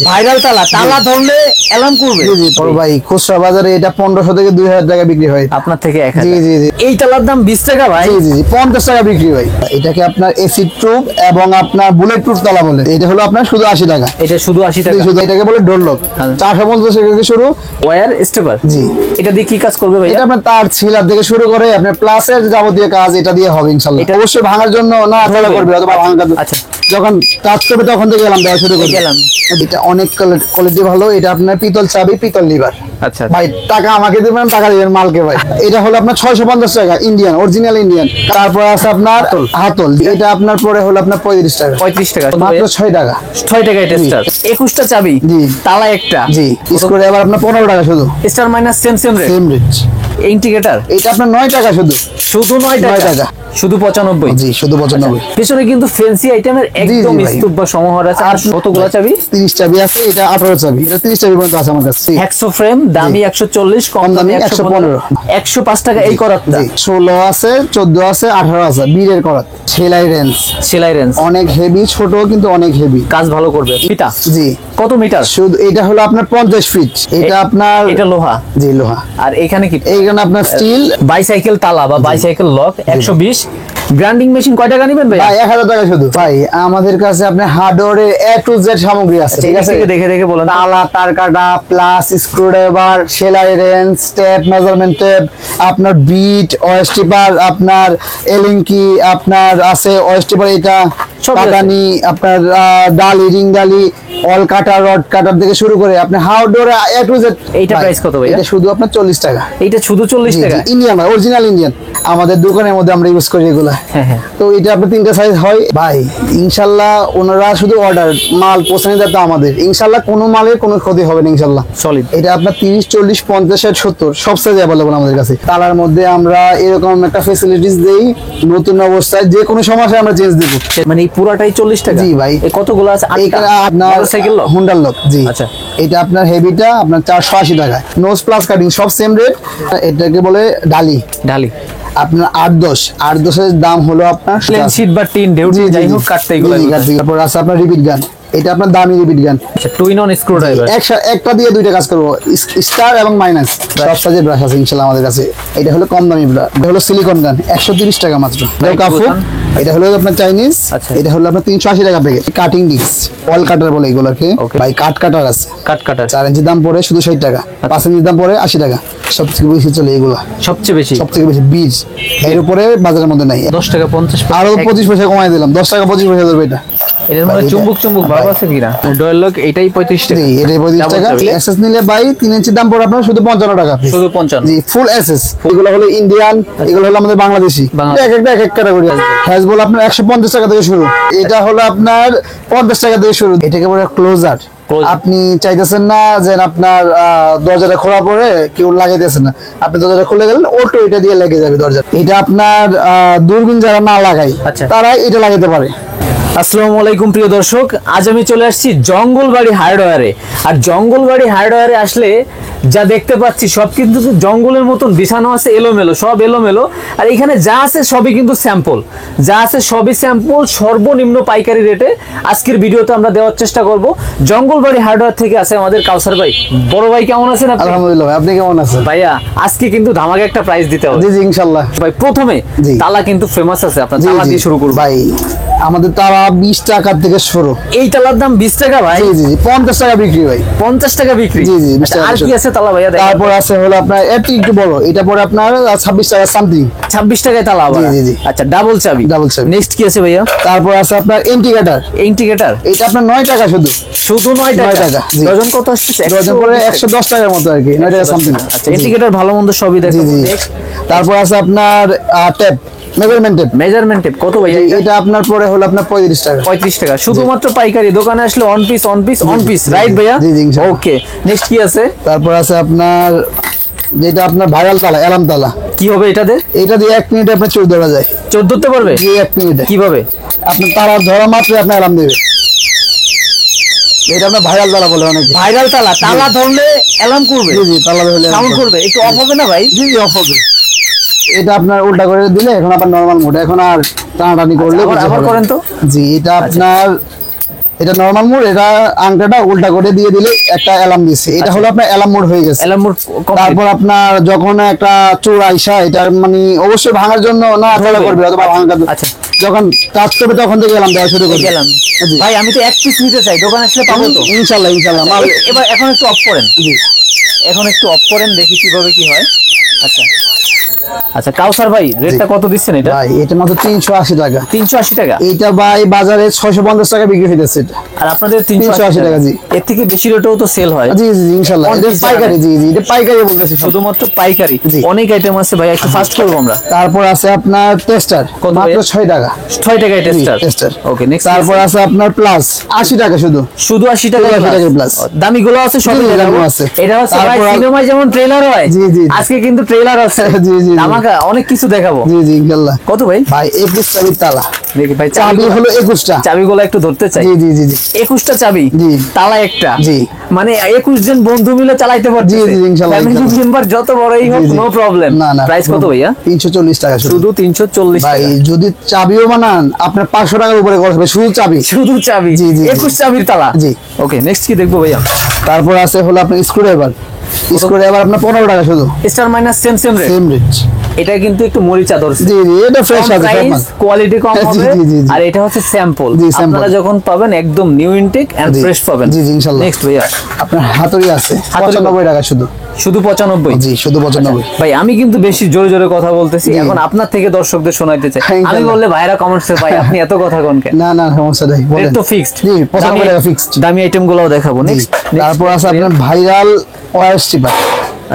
Viral তালা, তালা ধরলে অ্যালার্ম করবে। জি জি বড় ভাই, খুচরা বাজারে এটা 1500 থেকে 2000 টাকা বিক্রি হয়, আপনার থেকে 1000। জি জি জি। এই তালার দাম 20 টাকা ভাই। জি জি জি 50 টাকা বিক্রি ভাই। এটাকে আপনার এসিড প্রুফ এবং আপনার বুলেট প্রুফ তালা বলে। এটা হলো আপনার শুধু 80 টাকা। এটা শুধু 80 টাকা। শুধু এটাকে বলে ডোর লক। 450 টাকা থেকে শুরু। Wire stripper. জি। এটা দিয়ে কি কাজ করবে ভাই? এটা আপনার তার ছিলার থেকে শুরু করে আপনার প্লাসের যাবতীয় কাজ এটা দিয়ে হবে ইনশাআল্লাহ। এটা অবশ্যই ভাঙার জন্য না তালা করবে অথবা ভাঙা। আচ্ছা, যখন টাচ করবে তখন থেকে এলাম দেওয়া শুরু করে গেলাম। এটা অনেক কোয়ালিটি ভালো। এটা আপনার পিতল চাবি, পিতল লিভার। আচ্ছা ভাই টাকা আমাকে দিবেন, টাকা দিবেন মালকে ভাই। এটা হলো আপনার 650 টাকা ইন্ডিয়ান, অরিজিনাল ইন্ডিয়ান। তারপর আছে আপনার হাতল, এটা আপনার পরে হলো আপনার 35 টাকা। 35 টাকা মাত্র 6 টাকা। 6 টাকা এটা স্টার। 21টা চাবি, জি। তালা একটা, জি। স্ক্রু এবার আপনার 15 টাকা শুধু। Star minus same rate. Same rate. Indicator এটা আপনার 9 টাকা শুধু। শুধু 9 টাকা। শুধু 95। জি শুধু 95। পিছনে কিন্তু ফ্যান্সি আইটেমের একদম স্তূপ বা সমাহার আছে। আর কতগুলো চাবি? 30 চাবি আছে। এটা 18 চাবি। এটা 30 চাবি পর্যন্ত আছে আমার কাছে। হ্যাক্সো ফ্রেম, দামি 140, কম দামি 115। 105 টাকা এই করাতটা। 16 আছে, 14 আছে, 18 আছে। বীরের করাত। সেলাই রেঞ্জ। সেলাই রেঞ্জ অনেক হেভি, ছোট কিন্তু অনেক হেভি। কাজ ভালো করবে। পিটা। জি। কত মিটার? শুধু এটা হলো আপনার 50 ফিট। এটা আপনার এটা লোহা। জি লোহা। আর এখানে কি? এইখানে আপনার স্টিল। বাইসাইকেল তালা বা বাইসাইকেল লক 120। গ্রাইন্ডিং মেশিন কয় টাকা নেবেন ভাই? ভাই 1000 টাকা শুধু। ভাই আমাদের কাছে আপনি হার্ডওয়্যারের A to Z সামগ্রী আছে, ঠিক আছে? দেখে দেখে বলেন। তালা, তার কাটা, প্লাস স্ক্রুড্রাইভার, সেলাই রেঞ্জ, টেপ, মেজারমেন্ট টেপ, আপনার বিট, ওয়েস্টিপার, আপনার এলিঙ্কি, আপনার আছে ওয়েস্টিপার, এটা কাটানি, আপনার ডালি, রিং ডালি, অল কাটার, রড কাটার থেকে শুরু করে আপনি হার্ডওয়্যার A to Z। এইটা প্রাইস কত ভাই? এটা শুধু আপনার 40 টাকা। এটা শুধু 40 টাকা। Indian, original Indian. আমাদের দোকানের মধ্যে আমরা ইউজ করি এগুলা। তো এটা আপনার 3টা সাইজ হয় ভাই। ইনশাআল্লাহ ওনারা শুধু অর্ডার, মাল পৌঁছানো যাতে আমাদের ইনশাআল্লাহ কোনো মালের কোনো ক্ষতি হবে না ইনশাআল্লাহ। সলিড। এটা আপনার 30, 40, 50, 60, 70 সব সাইজ अवेलेबल আমাদের কাছে। তালার মধ্যে আমরা এরকম একটা ফ্যাসিলিটিস দেই, নতুন অবস্থায় যে কোনো সমস্যায় আমরা চেঞ্জ দেব। মানে এই পুরাটাই 40 টাকা? জি ভাই। এই কতগুলো আছে? এখানে আপনার সাইকেল লক, হুন্ডার লক। জি। আচ্ছা। এটা আপনার হেভিটা আপনার 480 টাকা। নোজ প্লাস কাটিং সব সেম রেট। এটাকে বলে ডালি। ঢালি আপনার 810 এর দাম হলো আপনার প্লেন শীট বা টিন ঢেউটি যাই হোক কাটতে এগুলো। তারপর আছে আপনার রিপিট গান। এটা আপনার দামি রিপিট গান। আচ্ছা, টুইন অন স্ক্রুড্রাইভার। একটা দিয়ে দুইটা কাজ করব। স্টার এবং মাইনাস সব সাইজের ব্রাশ আছে ইনশাআল্লাহ আমাদের কাছে। এটা হলো কম দামি ব্রাশ। এটা হলো সিলিকন গান 130 টাকা মাত্র। এটা কাফু। এটা হলো আপনার চাইনিজ। এটা হলো আপনার 380 টাকা প্যাকেট। কাটিং ডিস্ক, অল কাটার বলে এগুলোকে ভাই। কাট কাটার আছে। কাট কাটার 4 ইঞ্চি দাম পড়ে শুধু 60 টাকা। 5 ইঞ্চি দাম পড়ে 80 টাকা। সবথেকে বেশি চলে এগুলো। সবচেয়ে বেশি বীজ এর উপরে বাজারের মধ্যে নাই। 10 টাকা 50 আরো 25 পয়সা কমাই দিলাম। 10 টাকা 25 পয়সা ধরবে এটা। এর মধ্যে চুম্বক ভাব আছে কিনা? ডয়েল লক এটাই 35 টাকা। এটাই 35 টাকা। এসএস নিলে ভাই 3 ইঞ্চি দাম পড়ে আপনার শুধু 55 টাকা। শুধু 55। জি ফুল এসএস। এগুলো হলো ইন্ডিয়ান, এগুলো হলো আমাদের বাংলাদেশি। এক এক ক্যাটাগরি আছে। হ্যাজবল আপনার 150 টাকা থেকে শুরু। এটা হলো আপনার 50 টাকা থেকে শুরু। এটাকে বলে ক্লোজার। আপনি চাইতেছেন না যে আপনার দরজাটা খোলা পরে কেউ লাগাইতেছেন না, আপনি দরজাটা খুলে গেলেন অটো এটা দিয়ে লেগে যাবে দরজা। এটা আপনার দূরবীন যারা না লাগায় তারা এটা লাগাতে পারে। আসসালামু আলাইকুম প্রিয় দর্শক, আজ আমি চলে আসছি জঙ্গলবাড়ি হার্ডওয়্যারে। আর জঙ্গলবাড়ি হার্ডওয়্যারে আসলে যা দেখতে পাচ্ছি সব কিন্তু জঙ্গলের মতন বিছানো আছে, এলোমেলো, সব এলোমেলো। আর এখানে যা আছে সবই কিন্তু স্যাম্পল, যা আছে সবই স্যাম্পল, সর্বনিম্ন পাইকারি রেটে আজকের ভিডিওতে আমরা দেওয়ার চেষ্টা করব। জঙ্গলবাড়ি হার্ডওয়্যার থেকে আছে আমাদের কাউসার ভাই। বড় ভাই কেমন আছেন আপনি? আলহামদুলিল্লাহ ভাই, আপনি কেমন আছেন? ভাইয়া আজকে কিন্তু ধামাকা একটা প্রাইস দিতে হবে। জি জি ইনশাআল্লাহ ভাই প্রথমে তালা কিন্তু ফেমাস আছে, আপনার তালা দিয়ে শুরু করব ভাই। আমাদের তালা 20 টাকা থেকে শুরু। এই তালার দাম 20 টাকা ভাই? জি জি 50 টাকা বিক্রি ভাই। 50 টাকা বিক্রি? জি জি। আর কি আছে তালা ভাইয়া? তারপর আছে হলো আপনার একটু বড়, এটা পরে আপনার 26 টাকা সামথিং। 26 টাকায় তালা আবার? জি জি। আচ্ছা, ডাবল চাবি। নেক্সট কি আছে ভাইয়া? তারপর আছে আপনার ইন্ডিকেটর। এটা আপনার 9 টাকা শুধু। শুধু 9 টাকা। ডজন কত আসছে? ডজন পরে 110 টাকার মতো আর কি, 9 টাকা সামথিং। আচ্ছা, ইন্ডিকেটর ভালো মন্দ সবই দেখো। তারপর আছে আপনার টেপ, মেজারমেন্ট টেপ। কত ভাইয়া? এটা আপনার পরে হলো আপনার 35 টাকা। 35 টাকা শুধুমাত্র পাইকারি। দোকানে আসলে অন পিস রাইট ভাইয়া? জি জি। ওকে, নেক্সট কি আছে? তারপর আছে আপনার যেটা আপনার ভাইরাল তালা, অ্যালার্ম তালা। কি হবে এটা দিয়ে 1 মিনিটে আপনার চোর ধরা যায়। চোর ধরতে পারবে? জি 1 মিনিটে। কিভাবে? আপনার তালা ধরা মাত্র আপনার অ্যালার্ম দেবে। এটা আপনার ভাইরাল তালা বলে অনেকে। ভাইরাল তালা, তালা ধরলে অ্যালার্ম করবে? জি জি, তালা ধরলে সাউন্ড করবে। একটু অফ হবে না ভাই? জি জি অফ হবে। এটা আপনার উল্টা করে দিলে এখন আবার নরমাল মোড। এখন আর টানাটানি করলে আবার করেন তো। জি এটা আপনার এটা নরমাল মোড, এটা আংটাটা উল্টা করে দিয়ে দিলে একটা অ্যালার্ম দিচ্ছে, এটা হলো আপনার অ্যালার্ম মোড হয়ে গেছে। অ্যালার্ম মোড তারপর আপনার যখন একটা চোর আইসা, এটা মানে অবশ্যই ভাঙার জন্য না চলা করবে অথবা ভাঙা, আচ্ছা যখন টাচ করবে তখন থেকে অ্যালার্ম দেওয়া শুরু করবে। গেলাম ভাই, আমি তো এক পিস নিতে চাই, দোকান আসলে পাবো তো? ইনশাআল্লাহ ইনশাআল্লাহ মাল। এবার এখন একটু অফ করেন, জি এখন একটু অফ করেন, দেখি কিভাবে কি হয়। আচ্ছা আচ্ছা কাউসার ভাই, রেটটা কত দিচ্ছেন এটা? ভাই এটা মাত্র 380 টাকা। 380 টাকা? এইটা ভাই বাজারে 650 টাকা বিক্রি হইতেছে এটা। আর আপনাদের 380 টাকা? জি। এর থেকে বেশি রেটেও তো সেল হয়? জি জি ইনশাআল্লাহ, এটা পাইকারি। জি জি এটা পাইকারি বলতেছি, শুধুমাত্র পাইকারি? অনেক আইটেম আছে ভাই, একটু ফাস্ট করব আমরা। তারপর আছে আপনার টেস্টার, মাত্র 6 টাকা। 6 টাকায় টেস্টার? টেস্টার। Okay next. তারপর আছে আপনার প্লাস 80 টাকা, শুধু 80 টাকা প্লাস। দামিগুলো আছে, সবই দামি আছে। এটা হচ্ছে ভাই সিনেমায় যেমন ট্রেলার হয়, জি জি আজকে কিন্তু ট্রেলার আছে। জি জি আমাকে অনেক কিছু দেখাবো। জি জি ইনশাআল্লাহ। কত ভাই? ভাই 21 চাবির তালা। দেখি ভাই, চাবি হলো 21টা। চাবিগুলো একটু ধরতে চাই। জি জি জি জি 21টা চাবি, জি। তালা একটা। জি। মানে 21 জন বন্ধু মিলে চালাইতে পারছে। জি জি ইনশাআল্লাহ। ফ্যামিলি মেম্বার যত বড়ই হোক, নো প্রবলেম। না না, প্রাইস কত ভাইয়া? 340 টাকা শুধু 340 ভাই। টাকা। যদি চাবিও বানান আপনার 500 টাকার উপরে খরচ হবে, শুধু চাবি। শুধু চাবি? জি জি 21 চাবির তালা। জি। ওকে নেক্সট কি দেখবো ভাইয়া? তারপর আছে হলো আপনার স্ক্রুড্রাইভার। স্ক্রুড্রাইভার আপনার 15 টাকা শুধু। Star minus same rate? Same rate. এটা কিন্তু একটু মরিচা ধরছে। জি জি এটা ফ্রেশ আছে, প্রাইস কোয়ালিটি কম জি, হবে। জি, জি, জি। আর এটা হচ্ছে স্যাম্পল, জি, sample। আপনারা যখন পাবেন একদম নিউ ইনটেক এন্ড জি, ফ্রেশ পাবেন। জি, জি, ইনশাআল্লাহ। নেক্সট ভাইয়া? আপনার হাতুড়ি আছে হাতুড়ি 95 টাকা শুধু। শুধু 95? জি শুধু 95। ভাই আমি কিন্তু বেশি জোরে জোরে কথা বলতেছি, এখন আপনার থেকে দর্শকদের শোনাইতে চাই। Thank you. আমি বললে ভাইরা কমেন্টসে ভাই আপনি এত কথা কোন কেন? না না সমস্যা নাই, বলেন। রেট তো ফিক্সড? জি 95 টাকা ফিক্সড। দামি আইটেম গুলোও দেখাবো। নেক্সট। তারপর আছে আপনার ভাইরাল ওয়্যার স্ট্রিপার।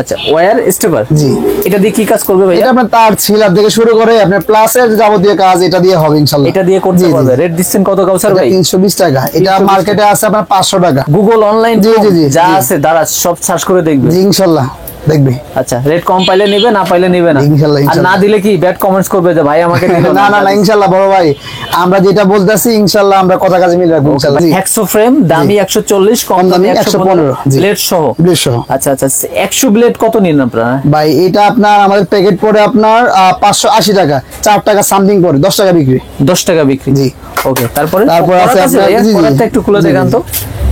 আচ্ছা ওয়্যার স্টেপার? জি। এটা দিয়ে কি কাজ করবে ভাই? এটা আপনার তার ছিলার থেকে শুরু করে আপনার প্লাসের যাবতীয় কাজ এটা দিয়ে হবে ইনশাআল্লাহ। এটা দিয়ে করতে জি, জি। পারবে। রেট দিচ্ছেন কত কাউসার ভাই? 320 টাকা। এটা 320 মার্কেটে আছে আপনার 500 টাকা। গুগল অনলাইন জি, জি, জি, যা জি। আছে দাঁড়া সব সার্চ করে দেখবে। জি ইনশাআল্লাহ দেখবে। আচ্ছা রেট কম পাইলে নিবে, না পাইলে নিবে না। ইনশাআল্লাহ, আর ইনশাআল্লাহ। না দিলে কি ব্যাড কমেন্টস করবে যে ভাই আমাকে দিল না না না ইনশাআল্লাহ বড় ভাই, আমরা যেটা বলতেছি ইনশাআল্লাহ আমরা কথা কাজে মিল রাখবো ইনশাআল্লাহ। জি। হেক্সো ফ্রেম দামি 140, কম দামি 115, জি। ব্লেড সহ। ব্লেড সহ। আচ্ছা আচ্ছা 100 ব্লেড কত নিন আপনারা? ভাই এটা আপনার আমাদের প্যাকেট পড়ে আপনার 580 টাকা, 4 টাকা সামথিং পড়ে, 10 টাকা বিক্রি। 10 টাকা বিক্রি? জি। ওকে তারপরে তারপর আছে আপনার জি, জি। করাতটা একটু খুলে জি, দেখান জি। তো।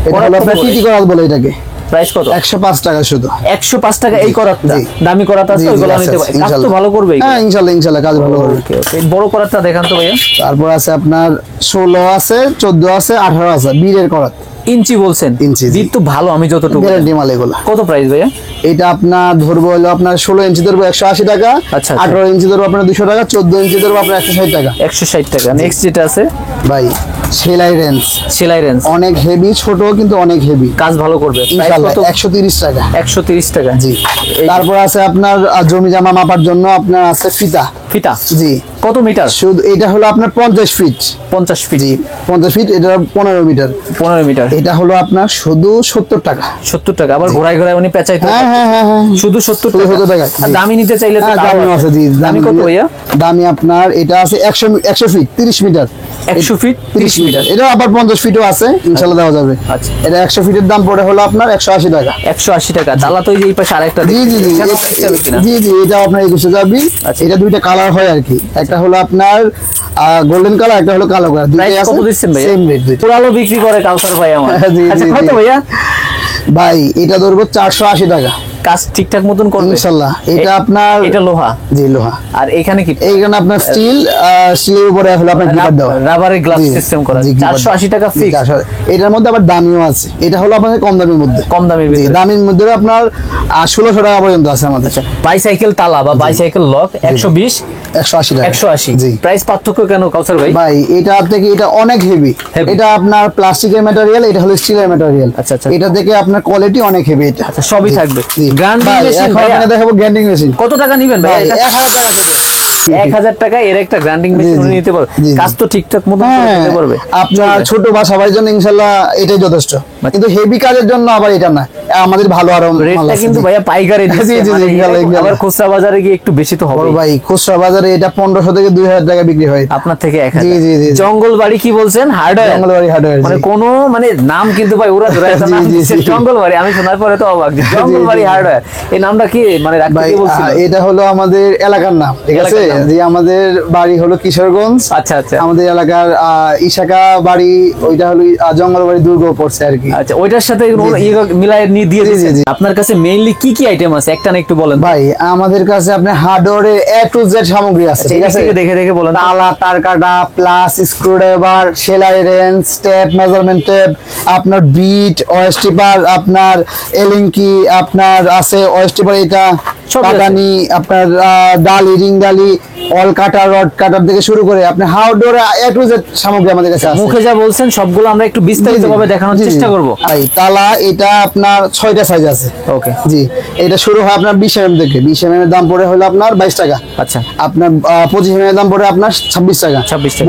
এটা হলো আপনার টিটি করাত বলে এটাকে। প্রাইস কত? 105 টাকা শুধু। 105 টাকা এই করাতটা? জি। দামি করাত আছে জি, জি, ওগুলো আছে, নিতে আছে, পারে। কাজ তো ইনশাআল্লাহ। ভালো করবে? হ্যাঁ ইনশাআল্লাহ ইনশাআল্লাহ কাজ ভালো করবে। ওকে ওকে বড় করাতটা দেখান তো ভাইয়া। তারপর আছে আপনার 16 আছে, 14 আছে, 18 আছে বীরের করাত। ইঞ্চি বলছেন? ইঞ্চি, জি। বিট তো ভালো, আমি যতটুকু গ্যারান্টি মাল এগুলো। কত প্রাইস ভাইয়া? এটা আপনার ধরবো হলো আপনার 16 ইঞ্চি ধরবো 180 টাকা, আচ্ছা, আচ্ছা। 18 ইঞ্চি ধরবো আপনার 200 টাকা, 14 ইঞ্চি ধরবো আপনার 160 টাকা। 160 টাকা। নেক্সট যেটা আছে ভাই সেলাই রেঞ্জ, সেলাই রেঞ্জ অনেক হেভি, ছোট কিন্তু অনেক হেভি, কাজ ভালো করবে। প্রাইস ইনশাআল্লাহ কত? 130 টাকা। 130 টাকা। জি। এই- তারপর আছে আপনার জমি জামা মাপার জন্য আপনার আছে ফিতা। ফিতা জি। কত মিটার? শুধু এটা হলো আপনার 50 ফিট। 50 ফিট? জি 50 ফিট, এটা 15 মিটার। 15 মিটার? এটা হলো আপনার শুধু 70 টাকা। 70 টাকা। আবার ঘোরায় ঘোরায় উনি পেঁচাইতে হ্যাঁ হ্যাঁ হ্যাঁ হ্যাঁ শুধু 70 শুধু 70 টাকা। আর জি। দামি নিতে চাইলে তো হ্যাঁ তাও দামি আছে। জি দামি কত ভাইয়া? দামি আপনার এটা আছে 100 ফিট 30 মিটার। 100 fit 30 metre? এটা আবার 50 ফিটও আছে, ইনশাআল্লাহ দেওয়া যাবে। আচ্ছা। এটা 100 ফিটের দাম পড়ে হলো আপনার 180 টাকা। 180 টাকা। তালা তো এই যে এই পাশে আরেকটা জি জি জি এখানেও price যাবে কিনা? জি জি এটা আপনার 21 যাবি। আচ্ছা। এটা দুইটা কালার হয় আর কি, একটা হলো আপনার গোল্ডেন কালার, একটা হলো কালো কালার। প্রাইস দুইটাই আছে কত দিচ্ছেন ভাইয়া? সেম রেট দুইটা। পুরালো বিক্রি করে কাউসার ভাই আমার। জি, জি, আচ্ছা কত জি। ভাইয়া? ভাই এটা ধরবো 480 টাকা। কাজ ঠিকঠাক মতন করবে ইনশাআল্লাহ। এটা আপনার এটা লোহা? জি লোহা। আর এখানে কি এইখানে আপনার স্টিল, স্টিলের উপরে হলো আপনার গ্রিপার দেওয়া, রাবারের গ্লাস জি, সিস্টেম করা। জি, gripper 480 টাকা জি, ফিক্স? 480 এটার মধ্যে আবার দামিও আছে। এটা হলো আপনাদের কম দামের মধ্যে। কম দামের জি, ভিতরে? দামের মধ্যে আপনার 1600 টাকা পর্যন্ত আছে আমাদের। বাইসাইকেল তালা বা বাইসাইকেল লক 120 180 টাকা। 180। জি। প্রাইস পার্থক্য কেন কাউসার ভাই? ভাই এটা থেকে এটা অনেক হেভি। Heavy। এটা আপনার প্লাস্টিকের ম্যাটেরিয়াল, এটা হলো স্টিলের ম্যাটেরিয়াল। আচ্ছা, আচ্ছা। এটা থেকে আপনার কোয়ালিটি অনেক হেভি। এটা আচ্ছা সবই জি, থাকবে। জি। গ্রাইন্ডিং ভাই, মেশিন এখন ভাইয়া? আপনাকে দেখাবো গ্রাইন্ডিং মেশিন। কত টাকা নিবেন ভাই? ভাই 1000 টাকা শুধু। 1000 টাকা এর একটা গ্রাইন্ডিং মেশিন জি, নিতে পারবে। জি, জি। কাজ তো ঠিকঠাক মতো হ্যাঁ, করতে পারবে। আপনার ছোট বা সবার জন্য ইনশাআল্লাহ এটাই যথেষ্ট, কিন্তু হেভি কাজের জন্য আবার এটা না, আমাদের ভালো আরো মাল রেটটা আছে। কিন্তু জি। ভাইয়া পাইকারি দিচ্ছে। জি, জি, জি, মানে ইনশাআল্লাহ, আবার ইনশাআল্লাহ। খুচরা বাজারে গিয়ে একটু বেশি তো হবে। বড় ভাই খুচরা বাজারে এটা 1500 থেকে 2000 টাকা বিক্রি হয়। আপনার থেকে 1000। জি, জি, জি। জঙ্গলবাড়ি কি বলছেন? হার্ডওয়্যার? জঙ্গলবাড়ি হার্ডওয়্যার। মানে কোনো মানে নাম কিন্তু ভাই ওরা ধরে একটা জি, নাম জি, দিচ্ছে, জি। জঙ্গলবাড়ি। আমি শোনার পরে তো অবাক যে জঙ্গলবাড়ি হার্ডওয়্যার। এই নামটা কি মানে রাখতে ভাই কি বলছিল? এটা হলো আমাদের এলাকার নাম, ঠিক আছে? এলাকার জি আমাদের বাড়ি হলো কিশোরগঞ্জ। আচ্ছা আচ্ছা আমাদের এলাকার ইশাকা বাড়ি, ওইটা হলো জঙ্গলবাড়ি দুর্গ পড়ছে আর কি। আচ্ছা, ওইটার সাথে মিলাই নিয়ে দিয়ে দিয়েছেন। আপনার কাছে মেইনলি কি কি আইটেম আছে একটা না একটু বলেন ভাই। আমাদের কাছে আপনার হার্ডওয়্যারের A to Z সামগ্রী আছে, ঠিক আছে? দেখে দেখে বলেন। তালা, তার কাটা, প্লাস, স্ক্রুড্রাইভার, সেলাই রেঞ্জ, টেপ, মেজারমেন্ট টেপ, আপনার বিট, ওয়েস্টিপার, আপনার এলিঙ্কি, আপনার আছে ওয়েস্টিপার, এটা কাটানি, আপনার ডালি, রিং ডালি, অল কাটার, রড কাটার থেকে শুরু করে আপনার হার্ডওয়্যার A to Z সামগ্রী আমাদের কাছে আছে। মুখে যা বলছেন সবগুলো আমরা একটু বিস্তারিতভাবে দেখানোর চেষ্টা করব। ভাই তালা এটা আপনার 6টা সাইজ আছে। ওকে জি, এটা শুরু হয় আপনার 20 mm থেকে। 20 mm এর দাম পড়ে হলো আপনার 22 টাকা। আচ্ছা, আপনার 25 mm এর দাম পড়ে আপনার 26 টাকা। 26 টাকা।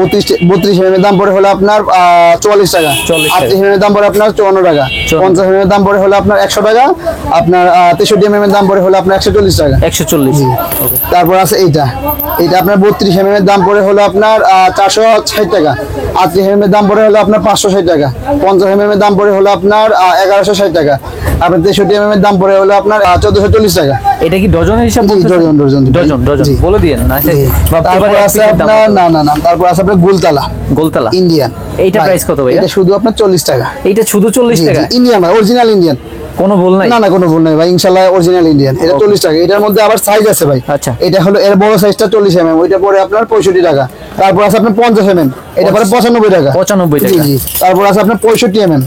32 mm এর দাম পড়ে হলো আপনার 44 টাকা। 38 mm এর দাম পড়ে আপনার 54 টাকা। 50 mm এর দাম পড়ে হলো আপনার 100 টাকা। আপনার 63 mm এর দাম পড়ে হলো আপনার 140 টাকা। 140। ওকে। তারপর আছে এইটা আপনার 32 mm এর দাম পড়ে হলো আপনার 460 টাকা। 38 mm এর দাম পড়ে হলো আপনার 560 টাকা। 50 mm এর দাম পড়ে হলো আপনার 1160 টাকা। আপনার 63 mm এর দাম পড়ে হলো আপনার 1440 টাকা। এটা কি ডজনের হিসাব বলতেছেন? ডজন বলে দিয়েন না। তারপর আছে আপনার না তারপর আছে আপনার গোলতালা ইন্ডিয়ান। এইটা প্রাইস কত ভাই? এটা শুধু আপনার 40 টাকা। এইটা শুধু 40 টাকা? ইন্ডিয়ান ভাই, অরিজিনাল ইন্ডিয়ান। কোনো ভুল নাই? না কোনো ভুল নাই ভাই, ইনশাআল্লাহ অরিজিনাল ইন্ডিয়ান। এটা 40 টাকা। এটার মধ্যে আবার সাইজ আছে ভাই। আচ্ছা, এটা হলো এর বড় সাইজটা 40 mm, ওইটা পড়ে আপনার 65 টাকা। তারপর আছে আপনার 50 mm, এটা পড়ে 95 টাকা। 95 টাকা। জি। তারপর আছে আপনার 65 mm,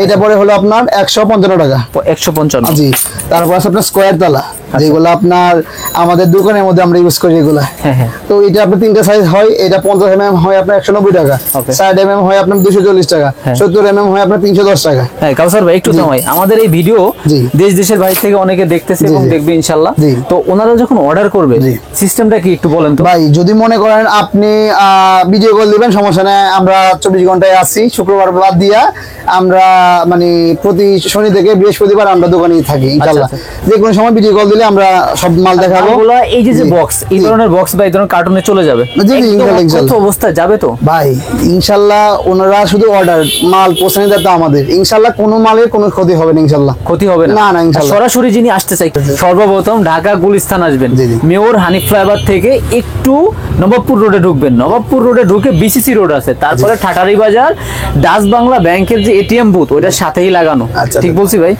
এটা পড়ে হলো আপনার 155 টাকা। 155। জি। তারপর আছে আপনার স্কয়ার তালা, যেগুলো আপনার আমাদের দোকানের মধ্যে আমরা ইউজ করি এগুলা। হ্যাঁ। তো এটা আপনার 3টা সাইজ হয়। এটা 50 mm হয় আপনার 190 টাকা। 60 mm হয় আপনার 240 টাকা। 70 mm হয় আপনার 310 টাকা। হ্যাঁ কাউসার ভাই একটু সময়, আমাদের এই ভিডিও দেশ দেশের বাইরে থেকে অনেকে দেখতেছে এবং দেখবে ইনশাআল্লাহ। তো ওনারা যখন অর্ডার করবে সিস্টেমটা কি একটু বলেন তো? ভাই যদি মনে করেন আপনি ভিডিও কল দিবেন, সমস্যা নেই, আমরা 24 ঘন্টায় আছি। শুক্রবার বাদ দিয়া আমরা মানে প্রতি শনি থেকে বৃহস্পতিবার আমরা দোকানেই থাকি ইনশাআল্লাহ। যে কোনো সময় ভিডিও কল দিলে আমরা সব মাল দেখাবো। এই যে বক্স, এই ধরনের বক্স বা এই ধরনের কার্টুনে চলে যাবে? জি কত অবস্থায় যাবে তো ভাই ইনশাআল্লাহ। ওনারা শুধু অর্ডার, মাল পৌঁছানো দিতে আমাদের ইনশাআল্লাহ কোনো মালের কোনো ক্ষতি হবে না ইনশাআল্লাহ। ক্ষতি হবে না ইনশাআল্লাহ। সরাসরি যিনি আসতে চাই সর্বপ্রথম ঢাকা গুলিস্তান আসবেন, মেয়র হানিফ ফ্লাইওভার থেকে একটু নবাবপুর রোডে ঢুকবেন। নবাবপুর রোডে ঢুকে বিসিসি রোড আছে, তারপরে ঠাটারি বাজার ডাচ বাংলা ব্যাংকের যে এটিএম বুথ ওইটার সাথেই লাগানো। ঠিক বলছি ভাই?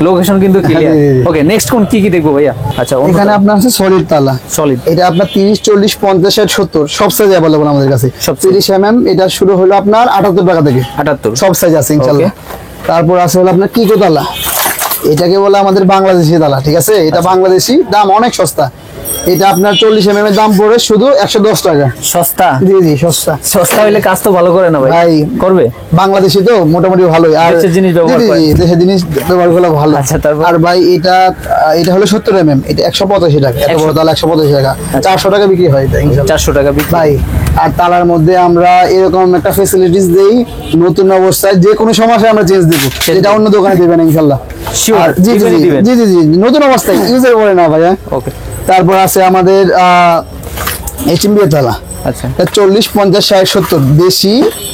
লোকেশন কিন্তু ক্লিয়ার। ওকে, নেক্সট কোন কি দেখবো ভাইয়া? আচ্ছা, এখানে আপনার আছে সলিড তালা। সলিড এটা আপনার 30, 40, 50, 60, 70 সব সাইজ अवेलेबल আমাদের কাছে। 30 mm এটা শুরু হলো আপনার 78 টাকা থেকে। 78 সব সাইজ আছে ইনশাআল্লাহ। তারপর আছে হলো আপনার কিকো তালা, এটাকে বলে আমাদের বাংলাদেশি তালা, ঠিক আছে? এটা বাংলাদেশি, দাম অনেক সস্তা। এটা আপনার 40 mm এর দাম পড়ে শুধু 110 টাকা। সস্তা? জি সস্তা হইলে কাজ তো ভালো করে না ভাই? করবে বাংলাদেশি তো মোটামুটি ভালোই। আর দেশের জিনিস ব্যবহার করে। দেশের জিনিস ব্যবহার করলে ভালো। আচ্ছা, তারপর? আর ভাই এটা হলো 70 mm, এটা 185 টাকা। এত বড় তালা 185 টাকা। 400 টাকা বিক্রি হয় এটা ইনশাআল্লাহ। 400 টাকা বিক্রি ভাই। আর তালার মধ্যে আমরা এরকম একটা ফ্যাসিলিটিস দেই, নতুন অবস্থায় যে কোনো সমস্যায় আমরা চেঞ্জ দেব, যেটা অন্য দোকানে দিবেন ইনশাআল্লাহ। শিওর? জি নতুন অবস্থায় ইউজের পরে না ভাইয়া। ওকে। তারপর আছে আমাদের এইচএমবি তালা। আচ্ছা, 40, 50, 60, 70 দেশি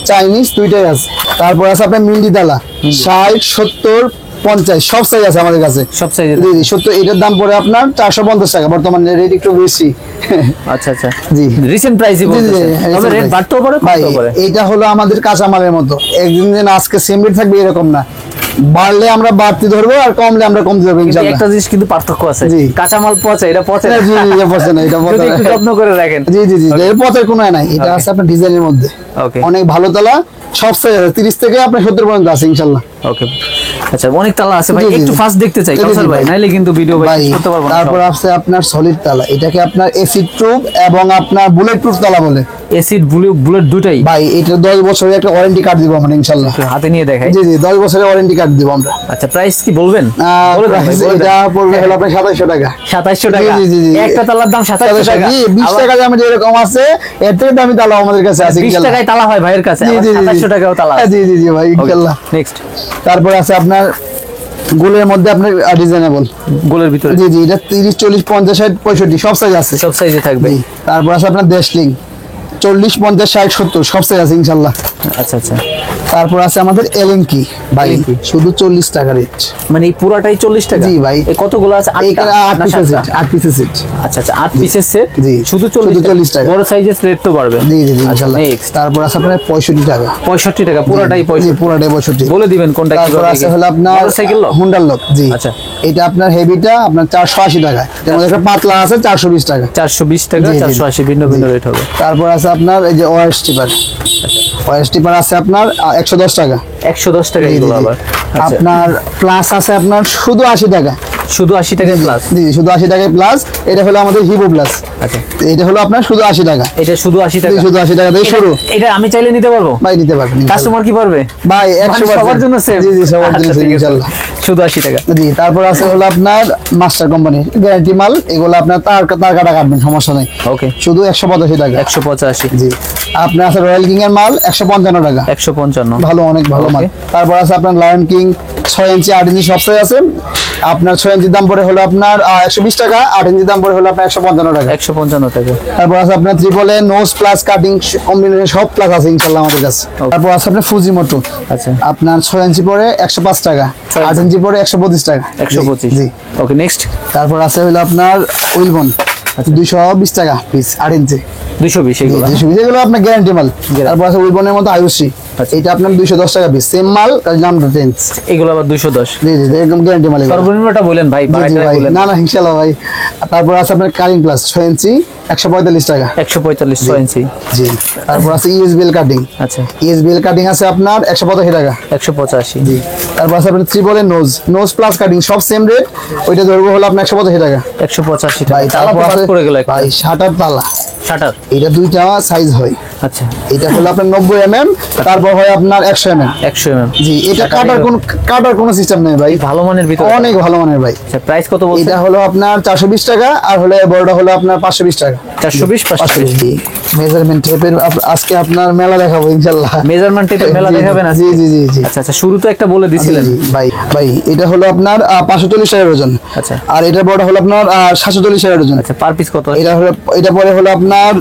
চাইনিজ দুইটাই আছে। তারপর আছে আপনার মিন্ডি তালা 60, 70, 50 সব সাইজ আছে আমাদের কাছে। সব সাইজ? জি 70। এটার দাম পড়ে আপনার 450 টাকা। বর্তমানে রেট একটু বেশি। আচ্ছা জি রিসেন্ট প্রাইসই বলতেছেন, তবে রেট বাড়তেও পারে কমতেও পারে। এটা হলো আমাদের কাঁচামালের মতো, একদিন দিন আজকে সেম রেট থাকবে এরকম না। বাড়লে আমরা বাড়তি ধরবো আর কমলে আমরা কমতে ধরবো ইনশাআল্লাহ। একটা জিনিস কিন্তু পার্থক্য আছে, কাঁচামাল পচে, এটা পচে না। জি পচে না, এটা পচে না। একটু যত্ন করে রাখেন। জি এর পচের কোনো নাই। এটা আছে আপনার ডিজাইনের মধ্যে। ওকে, অনেক ভালো তালা, সব সাইজ আছে, 30 থেকে আপনার 70 পর্যন্ত আছে ইনশাআল্লাহ। ওকে, আচ্ছা অনেক তালা আছে ভাই, একটু ফাস্ট দেখতে চাই কাউসার ভাই, নাইলে কিন্তু ভিডিও ভাই করতে পারবো না। তারপর আছে আপনার সলিড তালা, এটাকে আপনার এসিড প্রুফ এবং আপনার বুলেট প্রুফ তালা বলে। এসিড বুলেট দুটাই? ভাই এটা 10 বছরের একটা ওয়ারেন্টি কার্ড দিব আমরা ইনশাআল্লাহ। হাতে নিয়ে দেখাই। জি 10 বছরের ওয়ারেন্টি কার্ড দিব আমরা। আচ্ছা, প্রাইস কি বলবেন? এটা পড়বে হলো আপনার 2700 টাকা। 2700 টাকা? একটা তালার দাম 2700 টাকা? 20 টাকা দামে যেরকম আছে এর থেকে দামি তালা আমাদের কাছে আছে। 20 টাকায় তালা হয় ভাইয়ের কাছে, 2700 টাকাও তালা? জি ভাই ইনশাআল্লাহ। নেক্সট। তারপর আছে আপনার গোলের মধ্যে আপনার ডিজাইনেবল, গোলের ভিতরে? জি এটা 30, 40, 50, 60, 65 সব সাইজ আছে। সব সাইজে থাকবে। তারপর আছে আপনার দেশলিং, 40 50 60 70 সব সাইজ আছে ইনশাআল্লাহ। আচ্ছা আচ্ছা, তারপর আছে আমাদের এলেঙ্কি ভাই, এলেঙ্কি। শুধু 40 টাকা রেট। মানে এই পুরাটাই 40 টাকা? জি ভাই। এই কতগুলো আছে? এখানে 8 পিসের সেট, 8 পিসের সেট। আচ্ছা আচ্ছা, 8 পিসের সেট, জি। শুধু শুধু 40 টাকা। বড় সাইজের সেট তো পারবে? জি জি জি আচ্ছা, ইনশাআল্লাহ। next। তারপর আছে আপনার 65 টাকা। 65 টাকা পুরাটাই জি 65? পুরোটাই 65। বলে দিবেন কোনটা তারপর কিভাবে আছে কি? হলো আপনার মোটরসাইকেল লক? হুন্ডার লক। জি আচ্ছা। এটা আপনার হেভিটা আপনার 480 টাকা, এর মধ্যে একটা পাতলা আছে 420 টাকা। 420 টাকা, জি, জি, জি। 480, ভিন্ন ভিন্ন রেট হবে। তারপর আছে আপনার এই যে ওয়ার স্টিপার। ওয়ার স্টিপার আছে আপনার 110 টাকা। 110 টাকা জি, জি, এগুলো জি। আবার? আচ্ছা, আপনার প্লাস আছে আপনার শুধু 80 টাকা। শুধু 80 টাকা প্লাস? জি শুধু 80 টাকায় প্লাস। এটা হলো আমাদের হিবো প্লাস। আচ্ছা, এটা হলো আপনার শুধু 80 টাকা। এটা শুধু 80 টাকা? জি, শুধু 80 টাকা দিয়ে শুরু। এটা আমি চাইলে নিতে পারবো? ভাই নিতে পারবেন ইনশাআল্লাহ। কাস্টমার কি পারবে? ভাই মানে 100% সবার জন্য সেম? জি জি সবার জন্য আচ্ছা, same ঠিক আছে। ইনশাআল্লাহ। শুধু 80 টাকা? জি তারপর আছে হলো আপনার মাস্টার কোম্পানির গ্যারান্টি মাল, এগুলো আপনার তার কাটা কাটবেন, সমস্যা নেই। ওকে, শুধু 185 টাকা। 185। জি আপনার আছে রয়্যাল কিং এর মাল 155 টাকা। 155? ভালো, অনেক ভালো মাল। Okay. তারপর আছে আপনার লায়ন কিং 6 ইঞ্চি 8 ইঞ্চি সব সাইজ আছে। আপনার 6 ইঞ্চির দাম পড়ে হলো আপনার 120 টাকা, 8 ইঞ্চির দাম পড়ে হলো আপনার 155 টাকা। 155 টাকা। তারপর আছে আপনার triple A nose plus cutting combination সব প্লাস আছে ইনশাআল্লাহ আমাদের কাছে। Okay. তারপর আছে আপনার ফুজি মোটো। আচ্ছা, আপনার 6 ইঞ্চি পরে 105 টাকা, 6 8 ইঞ্চি পরে 125 টাকা। 125। জি। ওকে, নেক্সট। তারপর আছে হলো আপনার উইলবন 220 টাকা পিস 8 ইঞ্চি। 220 এগুলো? 220 এগুলো আপনার গ্যারান্টি মাল। Guarantee। তারপর আছে উইলবনের মতো আয়ুষী, আচ্ছা। এটা আপনার 210 টাকা পিস, সেম মাল তার নামটা চেঞ্জ। এগুলো আবার 210? জি জি জি, একদম গ্যারান্টি মাল এগুলো। সর্বনিম্নটা বলেন ভাই, জি, জি বাড়াইটা ভাই, বলেন। না না ইনশাআল্লাহ ভাই। তারপর আছে আপনার কারিং প্লাস 6 ইঞ্চি 145 টাকা। 145, 6 ইঞ্চি? জি। তারপর আছে ইএসবিএল কাটিং। আচ্ছা, ইএসবিএল কাটিং আছে আপনার 185 টাকা। 185? জি। তারপর আছে আপনার ট্রিপল এর নোজ প্লাস কাটিং সব সেম রেট, ওইটা ধরবো হলো আপনার 185 টাকা। 185 টাকা। ভাই তালা তো তারপর বাদ আছে পড়ে গেল একটা। ভাই শাটার তালা, শাটার? এটা দুইটা সাইজ হয়। আচ্ছা, এটা হলো আপনার 90 mm, তারপর হয় আপনার 100 mm। 100 mm? জি এটা কাটার কোনো সিস্টেম নেই ভাই, ভালো মানের ভিতরে? অনেক ভালো মানের ভাই। আচ্ছা, প্রাইস কত বলছেন? এটা হলো আপনার 420 টাকা, আর হলো এই বড়টা হলো আপনার 520 টাকা। 420, 520? মেজারমেন্ট টেপের আজকে আপনার মেলা দেখাবো ইনশাআল্লাহ। মেজারমেন্ট টেপের মেলা জি, দেখাবেন আজকে? জি জি জি জি। আচ্ছা আচ্ছা, শুরু তো একটা বলে দিছিলেন। জি, ভাই ভাই এটা হলো আপনার 540 টাকার ওজন। আচ্ছা। আর এটা বড় হলো আপনার 740 টাকার ওজন। আচ্ছা, পার পিস কত? এটা পরে হলো আপনার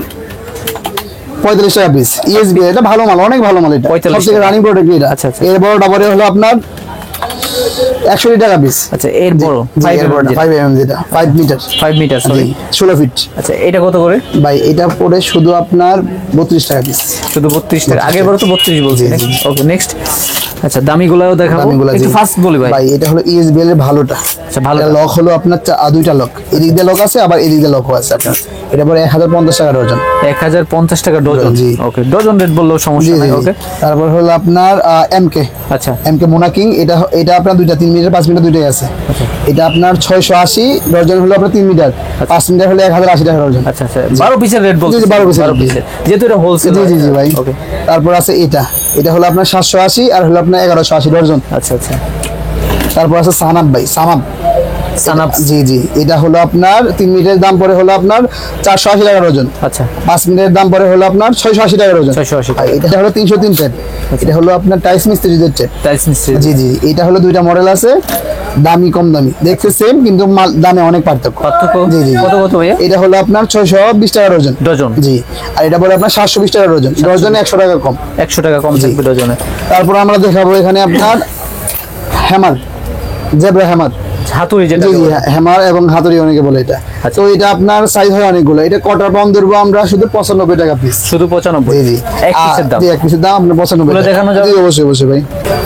45 টাকা পিস। ইএসবি এটা ভালো মাল, অনেক ভালো মাল, এটা 45 সবথেকে টাকা। রানিং প্রোডাক্ট এটা। আচ্ছা, আচ্ছা। এর বড়টা পরে হলো আপনার 120 টাকা পিস। আচ্ছা, এর বড়? জি, 5 এর বড়টা 5 mm যেটা 5 মিটার। 5 মিটার, জি সরি। 16 ফিট। আচ্ছা, এটা কত করে? ভাই এটা পড়ে শুধু আপনার 32 টাকা পিস। শুধু 32 টাকা? আগের বার তো 32 বলছি। জি, জি। ওকে, নেক্সট। আচ্ছা, দামিগুলাও দেখাবো, দামিগুলা, একটু জি। ফাস্ট বলি ভাই। ভাই এটা হলো ইএসবিএল এর ভালোটা। আচ্ছা, ভালো। এটা লক হলো আপনার দুইটা লক, এদিক দিয়ে লক আছে আবার এদিক দিয়ে লকও আছে আপনার। এটা পরে 1050 টাকা ডজন। 1050 টাকা ডজন? জি। ওকে, ডজন রেট বললেও জি সমস্যা জি নাই। জি। ওকে, তারপর হলো আপনার এমকে আচ্ছা মোনাকিং, এটা আপনার দুইটা 3 মিটার 5 মিটার দুইটাই আছে। এটা আপনার 680 ডজন হলো আপনার 3 মিটার, 5 মিটার হলে 1080 টাকা ডজন। আচ্ছা আচ্ছা, 12 পিসের রেট বলছি। জি, জি, 12 পিসের। যেহেতু এটা হোলসেল। জি জি জি ভাই। ওকে, তারপর আছে এটা হলো আপনার 780 আর হলো আপনার 1180 ডজন। আচ্ছা আচ্ছা। তারপর আছে সানাব ভাই, সানাব। জি জি এটা হলো আপনার 3 মিটারের দাম পড়ে হলো আপনার 480 টাকা ডজন। আচ্ছা, 5 মিটারের দাম পড়ে হলো আপনার 680 টাকা ডজন। 680 আর এটা হলো 303 টেপ। এটা হলো আপনার টাইলস মিস্ত্রিদের টেপ। টাইলস মিস্ত্রি? জি জি এটা হলো দুইটা মডেল আছে, দামি কম দামি, দেখতে সেম কিন্তু মাল দামে অনেক পার্থক্য। জি জি জি। কত কত ভাইয়া? এটা হলো আপনার 620 টাকা ডজন। ডজন? জি। আর এটা পড়ে আপনার 720 টাকা ডজন, ডজনে 100 টাকা কম। 100 টাকা কম থাকবে ডজনে। তারপর আমরা দেখাবো এখানে আপনার হ্যামার, জেব্রা হ্যামার। হাতুড়ি যেটা? জি জি হ্যামার এবং হাতুড়ি অনেকে বলে এটা। আচ্ছা। তো এটা আপনার সাইজ হয় অনেকগুলো, এটা কটার পাউন্ড ধরবো আমরা শুধু 95 টাকা পিস। শুধু 95? জি জি। এক পিসের দাম? জি এক পিসের দাম আপনার 95 খুলে টাকা। দেখানো যাবে? জি অবশ্যই অবশ্যই ভাই,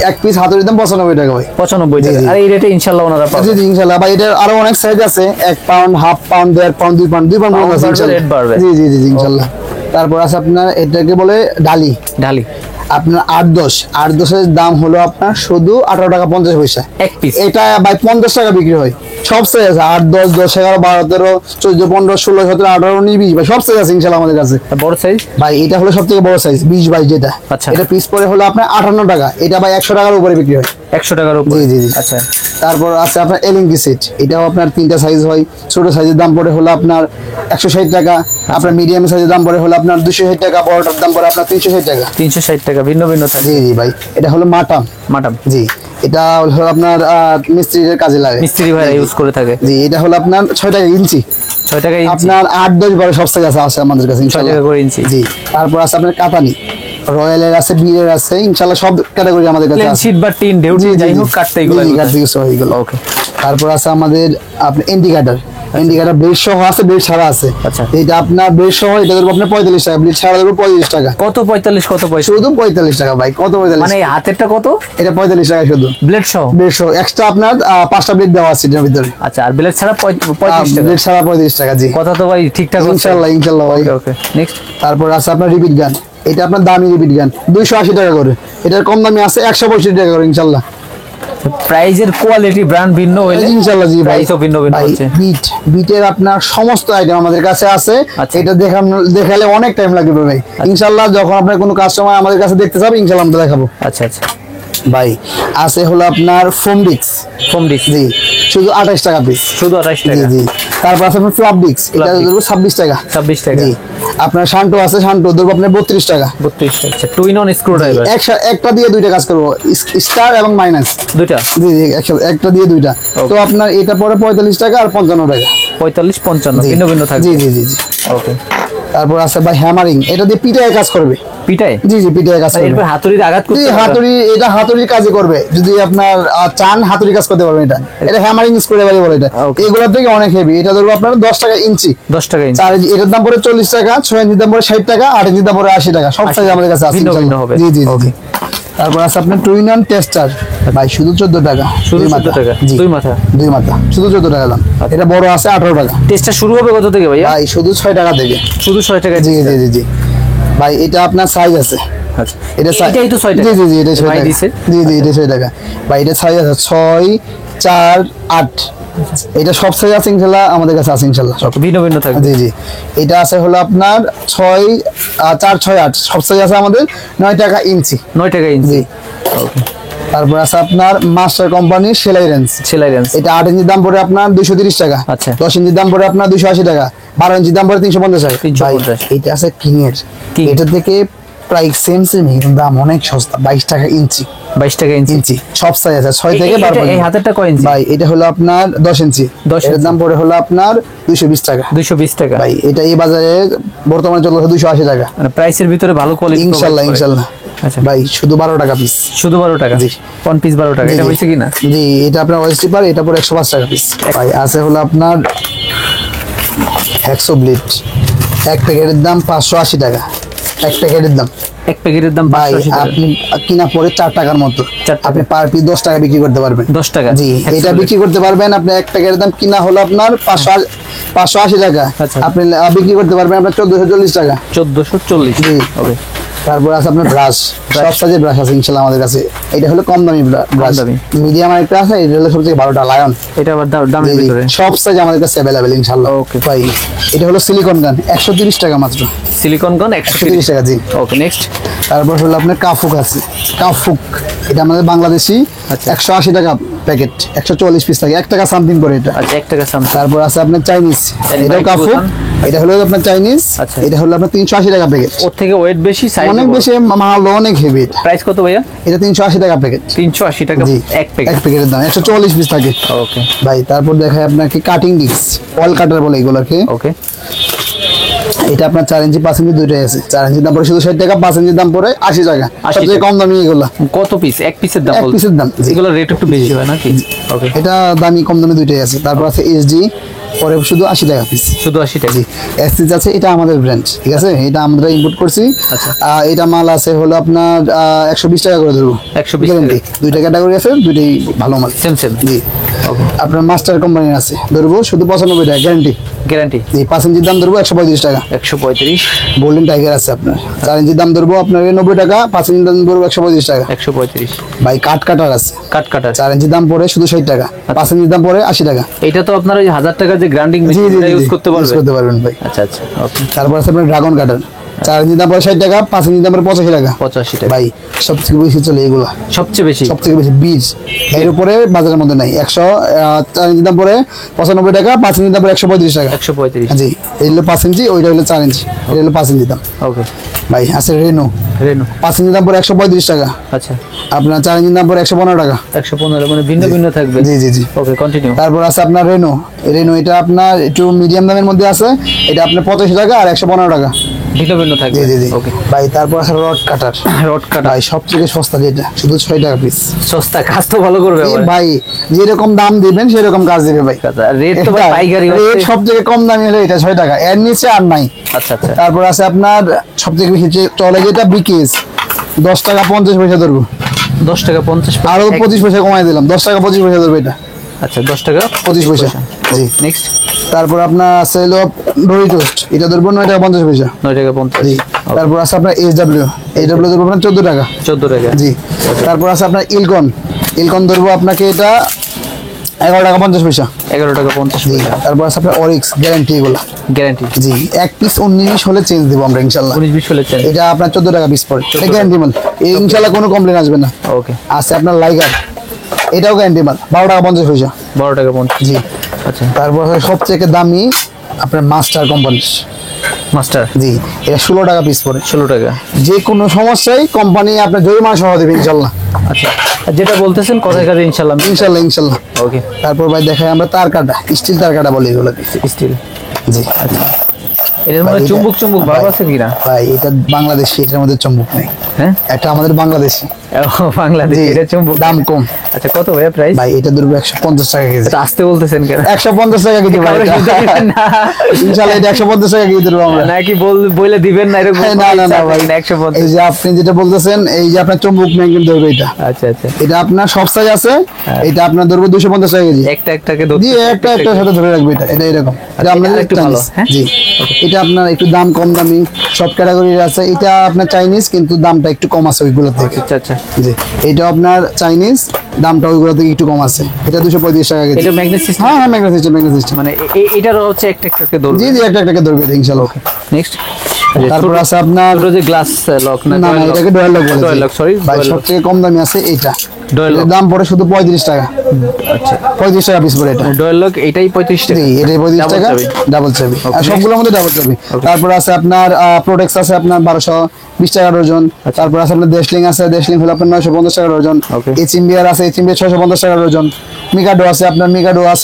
এক পিস হাতুড়ির দাম 95 টাকা ভাই। 95 জি, টাকা? জি। আর এই রেটে ইনশাআল্লাহ ওনারা জি পাবে? জি ইনশাআল্লাহ ভাই, এটার আরো অনেক সাইজ আছে, 1 pound, half pound, 1.5 pound, 2 pound, 2 pound pound আছে বাড়বে, ইনশাআল্লাহ। রেট বাড়বে। জি জি জি জি ইনশাআল্লাহ। তারপর আছে আপনার এটাকে বলে ডালি। ঢালি? আপনার 8-10 এর দাম হলো আপনার শুধু 18 টাকা 50 পয়সা এক পিস? এটা ভাই 50 টাকা বিক্রি হয়। সব সাইজ আছে, 8 10 10 11 12 13 14 15 16 17 18 19 20 ভাই, সব সাইজ আছে ইনশাআল্লাহ আমাদের কাছে। বড় সাইজ? ভাই এটা হলো সবথেকে বড় সাইজ 20 বাই যেটা। আচ্ছা। এটা পিস পরে হলো আপনার 58 টাকা, এটা ভাই 100 টাকার উপরে বিক্রি হয়। 100 টাকার উপর? জি জি জি। আচ্ছা। তারপর আছে আপনার এলিঙ্গি সেট, এটাও আপনার 3টা সাইজ হয়। ছোট সাইজের দাম পড়ে হলো আপনার 160 টাকা, আপনার মিডিয়াম সাইজের দাম পড়ে হলো আপনার 260 টাকা, বড়টার দাম পড়ে আপনার 360 টাকা। 360 টাকা, ভিন্ন ভিন্ন থাকে? জি জি ভাই। এটা হলো মাটাম। মাটাম? জি এটা হলো আপনার মিস্ত্রির কাজে লাগে, মিস্ত্রি ভাইরা ইউজ করে থাকে। জি এটা হলো আপনার 6 টাকা ইঞ্চি, 6 টাকা ইঞ্চি, আপনার 8-10 12 সব সাইজ আছে আমাদের কাছে 6 ইনশাআল্লাহ। টাকা করে ইঞ্চি। জি তারপর আছে আপনার কাতানি, রয়্যালের আছে, বিয়ের আছে, ইনশাআল্লাহ সব ক্যাটাগরি আমাদের কাছে প্লেন আছে। শীট বা টিন ঢেউটি যাই হোক কাটতে এগুলো। ওকে। তারপর আছে আমাদের আপনার ইন্ডিকেটর, ইন্ডিকেটর ব্লেড সহ আছে, ব্লেড ছাড়া আছে। আচ্ছা। এটা আপনার ব্লেড সহ এটা ধরবো আপনার 45 টাকা, ব্লেড ছাড়া ধরবো 45 টাকা। কত 45 কত পয়সা? শুধু 45 টাকা ভাই, কত 45 মানে এই হাতেরটা কত? এটা 45 টাকা শুধু ব্লেড সহ। ব্লেড সহ এক্সট্রা আপনার 5টা ব্লেড দেওয়া আছে এর ভিতরে। আচ্ছা আর ব্লেড ছাড়া 35 টাকা। ব্লেড ছাড়া 35 টাকা। জি কথা তো ভাই ঠিকঠাক হচ্ছে। ইনশাআল্লাহ ইনশাআল্লাহ ভাই। ওকে ওকে নেক্সট। তারপর আছে আপনার রিপিট গান, এটা আপনার দামি রিপিট গান 280 টাকা করে, এটার কম দামি আছে 165 টাকা করে ইনশাআল্লাহ। প্রাইজের কোয়ালিটি ব্রান্ড ভিন্ন হইলে ইনশাআল্লাহ জি ভাই, প্রাইসও ভিন্ন ভিন্ন ভাই, হচ্ছে। বিটের আপনার সমস্ত আইটেম আমাদের কাছে আছে। আচ্ছা। এটা দেখালে অনেক টাইম লাগবে ভাই। ইনশাআল্লাহ যখন আপনার কোনো কাস্টমার আমাদের কাছে দেখতে যাবে ইনশাআল্লাহ আমরা দেখাবো। আচ্ছা আচ্ছা ভাই আছে হলো আপনার ফোম ডিস্ক, ফোম ডিস্ক জি শুধু 28 টাকা পিস, শুধু 28 জি টাকা। জি। তারপর আছে আপনার ফ্লপ ডিস্ক, এটা Flop disc। ধরবো 26 টাকা। 26 টাকা। জি। আপনার শান্টো আছে, শান্টো ধরবো আপনার 32 টাকা। 32 টাকা। আচ্ছা টুইন অন স্ক্রু ড্রাইভার একটা দিয়ে দুইটা কাজ করবো, স্টার এবং মাইনাস দুইটা। জি জি একটা দিয়ে দুইটা। তো আপনার এটা পরে 45 টাকা আর 55 টাকা। 45 55 জি। ভিন্ন ভিন্ন থাকবে। জি জি জি জি। ওকে। তারপর আছে ভাই হ্যামারিং, এটা দিয়ে পিটায় কাজ করবে। পিটায়? জি জি পিটায় কাজ করবে। এরপর হাতুড়িতে আঘাত জি করতে হাতুড়ি, এটা হাতুড়ির কাজে করবে, যদি আপনার চান হাতুড়ি কাজ করতে পারবেন। এটা হ্যামারিং স্ক্রুড্রাইভার বলে এটা। Okay. এগুলোর থেকে অনেক হেভি, এটা ধরবো আপনার 10 টাকা ইঞ্চি। 10 টাকা ইঞ্চি। 4 ইঞ্চি এটার দাম পড়ে 40 টাকা, 6 ইঞ্চির দাম পড়ে 60 টাকা, 8 ইঞ্চির দাম পড়ে 80 টাকা। সব সাইজ আমাদের কাছে আছে ভিন্ন ভিন্ন ইনশাআল্লাহ। হবে। জি জি জি। তারপর আছে আপনার টুইন অন টেস্টার, ভাই শুধু 14 টাকা। শুধু দুই 14 মাথা। টাকা। জি। দুই মাথা। দুই মাথা শুধু 14 টাকা দাম। এটা বড় আছে 18 টাকা। টেস্টটা শুরু হবে কত থেকে ভাইয়া? ভাই শুধু 6 টাকা থেকে। শুধু 6 টাকা। জি জি জি জি। ভাই এটা আপনার সাইজ আছে, আচ্ছা এটা এটাই তো 6 টাকা। জি জি জি এটা 6 ভাই টাকা। দিছে? জি জি এটা 6 টাকা। ভাই এটা সাইজ আছে 6 4 8, এটা সব সাইজ আছে ইনশাআল্লাহ আমাদের কাছে আছে ইনশাআল্লাহ সব। ভিন্ন ভিন্ন থাকবে। জি জি। এটা আছে হলো আপনার 6 4 6 8 সব সাইজ আছে আমাদের 9 টাকা ইঞ্চি। 9 টাকা ইঞ্চি। জি। ওকে। তারপর আছে আপনার মাস্টার কোম্পানির সেলাই রেঞ্জ, সেলাই রেঞ্জ। এটা 8 ইঞ্চির দাম পড়ে আপনার 230 টাকা। আচ্ছা। 10 ইঞ্চির দাম পড়ে আপনার 280 টাকা, 12 ইঞ্চির দাম পড়ে 350 টাকা। 350 ভাই, এটা আছে কিং এর, King। এটা থেকে প্রায় সেম কিন্তু দাম অনেক সস্তা, 22 টাকা ইঞ্চি। 22 টাকা ইঞ্চি। ইঞ্চি সব সাইজ আছে 6 থেকে 12 এই পর্যন্ত। হাতেরটা কয় ইঞ্চি? ভাই এটা হলো আপনার 10 ইঞ্চি, 10 এর ইঞ্চি। দাম পড়ে হলো আপনার 220 টাকা। 220 টাকা। ভাই এটা এই বাজারে বর্তমানে চলে 280 টাকা মানে প্রাইসের ভিতরে ভালো কোয়ালিটি ইনশাআল্লাহ ইনশাআল্লাহ। আচ্ছা ভাই শুধু 12 টাকা পিস। শুধু 12 টাকা। জি। কোন পিস 12 টাকা? এটা হইছে কিনা? জি এটা আপনার ওয়েস্ট স্লিপার, এটা পরে 105 টাকা পিস। ভাই আছে হলো আপনার 100 ব্লেড, এক প্যাকেটের দাম 580 টাকা। এক প্যাকেটের দাম এক প্যাকেটের দাম ভাই 580 টাকা। আপনি কিনা পরে 4 টাকার মতো, 4 টাকা। আপনি পার পিস 10 টাকা বিক্রি করতে পারবেন। 10 টাকা। জি 100 এটা বিক্রি করতে পারবেন আপনি। এক প্যাকেটের দাম কিনা হলো আপনার 580 টাকা, আচ্ছা। আপনি বিক্রি করতে পারবেন আপনার 1440 টাকা। 1440। জি। ওকে। তারপর আছে আপনার ব্রাশ, সব সাইজের ব্রাশ আছে ইনশাআল্লাহ আমাদের কাছে। এটা হলো কম দামি ব্রাশ, দামি। মিডিয়াম একটা আছে, এটা হলো সবথেকে 12টা লায়ন। এটা আবার দামের জি, জি, ভিতরে। সব সাইজ আমাদের কাছে अवेलेबल ইনশাআল্লাহ। ওকে। ভাই এটা হলো সিলিকন গান 130 টাকা মাত্র। সিলিকন গন 130 টাকা জি। Okay next. তারপর হলো আপনার কাফুক আছে, কাফুক এটা আমাদের বাংলাদেশি, আচ্ছা। 180 টাকা প্যাকেট, 140 পিস থাকে, 1 টাকা সামথিং করে এটা। আচ্ছা 1 টাকা সামথিং। তারপর আছে আপনার চাইনিজ, এটাও কাফুক, এটা হলো আপনার চাইনিজ, আচ্ছা। এটা হলো আপনার 380 টাকা প্যাকেট। ওর থেকে ওয়েট বেশি, সাইজ অনেক বেশি মাল, অনেক হেভি। প্রাইস কত ভাইয়া? এটা 380 টাকা প্যাকেট। 380 টাকা জি এক প্যাকেট। এক প্যাকেটের দাম 140 পিস থাকে। ওকে ভাই তারপর দেখায় আপনাকে কাটিং ডিস্ক, অয়েল কাটার বলে এগুলোকে। ওকে। এটা আপনার 4 ইঞ্চি 5 ইঞ্চি দুইটাই আছে। 4 ইঞ্চির দাম পড়ে শুধু 60 টাকা, 5 ইঞ্চির দাম পড়ে 80 টাকা। 80 সবচেয়ে টাকা। কম দামি এগুলো। কত পিস? এক পিসের দাম এক বলতে? পিসের দাম, জি। এগুলো রেট একটু বেশি হয় নাকি? ওকে। এটা দামি কম দামি দুইটাই আছে। তারপর আছে এসডি, পরে শুধু 80 টাকা পিস। শুধু 80 টাকা। জি এসসিজ আছে, এটা আমাদের ব্র্যান্ড, ঠিক আছে, এটা আমরা ইম্পোর্ট করছি। আচ্ছা। এটা মাল আছে হলো আপনার 120 টাকা করে দেবো। 120 গ্যারান্টি। দুইটা ক্যাটাগরি আছে, দুইটাই ভালো মাল। Same same. জি ওকে। আপনার মাস্টার কোম্পানির আছে, ধরবো শুধু 95 টাকা গ্যারান্টি। গ্যারান্টি। জি 5 ইঞ্চির দাম ধরবো 135 টাকা। 135। গোল্ডেন টাইগার আছে আপনার, 4 ইঞ্চির দাম ধরবো আপনার 90 টাকা, 5 ইঞ্চির দাম ধরবো 135 টাকা। 135। ভাই কাট কাটার আছে, কাট কাটার। 4 ইঞ্চির দাম পড়ে শুধু 60 টাকা, 5 ইঞ্চির দাম পড়ে 80 টাকা। এটা তো আপনার ওই 1000 টাকার যে গ্রাইন্ডিং জি মেশিন জি ইউজ জি করতে ইউজ পারবেন। করতে পারবেন ভাই। আচ্ছা আচ্ছা ওকে। তারপর আছে আপনার ড্রাগন কাটার, 4 ইঞ্চি দাম পড়ে 60 টাকা, 5 ইঞ্চি দাম পড়ে 85 টাকা। 85 টাকা। ভাই সবথেকে বেশি চলে এগুলা, সবচেয়ে বেশি বীজ এর উপরে বাজারের মধ্যে নাই। 4 ইঞ্চি দাম পড়ে 95 টাকা, 5 ইঞ্চি দাম পড়ে 135 টাকা। 135। জি, এই হলো 5 ইঞ্চি, ওইটা হলো 4 ইঞ্চি, এটা হলো 5 ইঞ্চি দাম। ওকে ভাই আছে রেনো, 5 ইঞ্চি দাম পড়ে 135 টাকা। আচ্ছা, আপনার 4 ইঞ্চি দাম পড়ে 115 টাকা। 115, মানে ভিন্ন ভিন্ন থাকবে। জি। ওকে, কন্টিনিউ। তারপর আছে আপনার রেনো, এটা আপনার একটু মিডিয়াম দামের মধ্যে আছে, এটা আপনার 85 টাকা আর 115 টাকা। ভিন্ন ভিন্ন থাকবে। জি। ওকে ভাই তারপর আছে রড কাটার। ভাই সবথেকে সস্তা যেটা, শুধু 6 টাকা পিস। সস্তা, কাজ তো ভালো করবে আবার। ভাই যেরকম দাম দিবেন সেরকম কাজ দিবে ভাই। রেট তো ভাই পাইকারি রেট সবথেকে কম দামি হলো এটা 6 টাকা, এর নিচে আর নাই। আচ্ছা। তারপর আছে আপনার সবথেকে বেশি চলে যেটা বিকেস, 10 টাকা 50 পয়সা ধরবো। 10 টাকা 50 পয়সা, আরো 25 পয়সা কমাই দিলাম, 10 টাকা 25 পয়সা ধরবে এটা। আচ্ছা, 10 টাকা 25 পয়সা। জি। নেক্সট, তারপর আপনার আছে হলো ডোরি টোস্ট, এটা ধরবো 9 টাকা 50 পয়সা। 9 টাকা 50। জি। তারপর আছে আপনার এইচডব্লিউ ধরবো আপনার 14 টাকা। 14 টাকা। জি। তারপর আছে আপনার ইলকন ধরবো আপনাকে এটা 11 টাকা 50 পয়সা। 11 টাকা 50 পয়সা। তারপর আছে আপনার অরিক্স গ্যারান্টি, এগুলা গ্যারান্টি। জি, এক পিস 19 হলে চেঞ্জ দেবো আমরা ইনশাল্লাহ। 19-20 হলে চেঞ্জ। এটা আপনার 14 টাকা পিস পড়ে, এটা গ্যারান্টি মাল, ইনশাল্লাহ কোনো কমপ্লেন আসবে না। ওকে। আছে আপনার লাইগার, এটাও গ্যারান্টি মাল, 12 টাকা 50 পয়সা। 12 টাকা 50। জি। আচ্ছা। তারপর সবথেকে দামি আপনার মাস্টার কোম্পানি। মাস্টার। জি, এটা 16 টাকা পিস পড়ে। 16 টাকা। যে কোনো সমস্যায় কোম্পানি আপনার জরিমানা সহ দেবে ইনশাল্লাহ। আচ্ছা, আর যেটা বলতেছেন কথায় কাজে ইনশাআল্লাহ। ইনশাল্লাহ। ওকে। তারপর ভাই দেখাই আমরা তার কাটা, স্টিল তার কাটা বলি এগুলো। স্টিল। জি। আচ্ছা, এটার মধ্যে চুম্বক ভাব আছে কিনা? ভাই এটা বাংলাদেশি, এটার মধ্যে চুম্বক নেই। হ্যাঁ, এটা আমাদের বাংলাদেশি। বাংলাদেশি, এটা চুম্বক, দাম কম। আচ্ছা, কত ভাইয়া প্রাইস? ভাই এটা ধরবে 150 টাকা কেজি। এটা আসতে বলতেছেন কেন? 150 টাকা কেজি ভাই। ইনশাআল্লাহ এটা 150 টাকা কেজি ধরবো আমরা। নাকি বলে দিবেন না এরকম? না ভাই, 150। এই যে আপনি যেটা বলতেছেন, এই যে আপনার চুম্বক নেই কিন্তু ধরবে এটা। আচ্ছা। এটা আপনার সব সাইজ আছে, এটা আপনার ধরবে 250 টাকা কেজি। একটাকে জি, একটা সাথে ধরে রাখবে এটা এরকম। এটা আপনাদের একটু ভালো। হ্যাঁ, জি। এটা আপনার একটু দাম কম দামি, সব ক্যাটাগরির আছে। এটা আপনার চাইনিজ, কিন্তু দামটা একটু কম আছে ওইগুলো থেকে। আচ্ছা। জি, এটা আপনার চাইনিজ, দামটা ওইগুলো থেকে একটু কম আছে। এটা 235 টাকা কেজি। এটা ম্যাগনেট সিস্টেম? হ্যাঁ, ম্যাগনেট সিস্টেম। মানে এটার হচ্ছে একটাকে ধরবে। জি, একটা ধরবে ইনশাআল্লাহ। নেক্সট। তারপর আছে আপনার যে গ্লাস লক না? না, এটাকে ডয়াল লক বলে। Doyle lock, sorry. ভাই সবথেকে কম দামি আছে এটা। ডয়াল লক দাম পড়ে শুধু 35 টাকা। আচ্ছা, 35 টাকা পিস পড়ে এটা। ডয়াল লক এটাই 35 টাকা। জি, এটাই 35 Double টাকা, চাবি। ডাবল চাবি। আর সবগুলোর মধ্যে ডাবল চাবি। তারপর আছে আপনার প্রোডাক্টস আছে আপনার 1220 টাকা ডজন। তারপর আছে আপনার দেশলিং হলো আপনার 950 টাকা ডজন। এইচএমবিআর আছে, 650 টাকা ডজন। মিকাডো আছে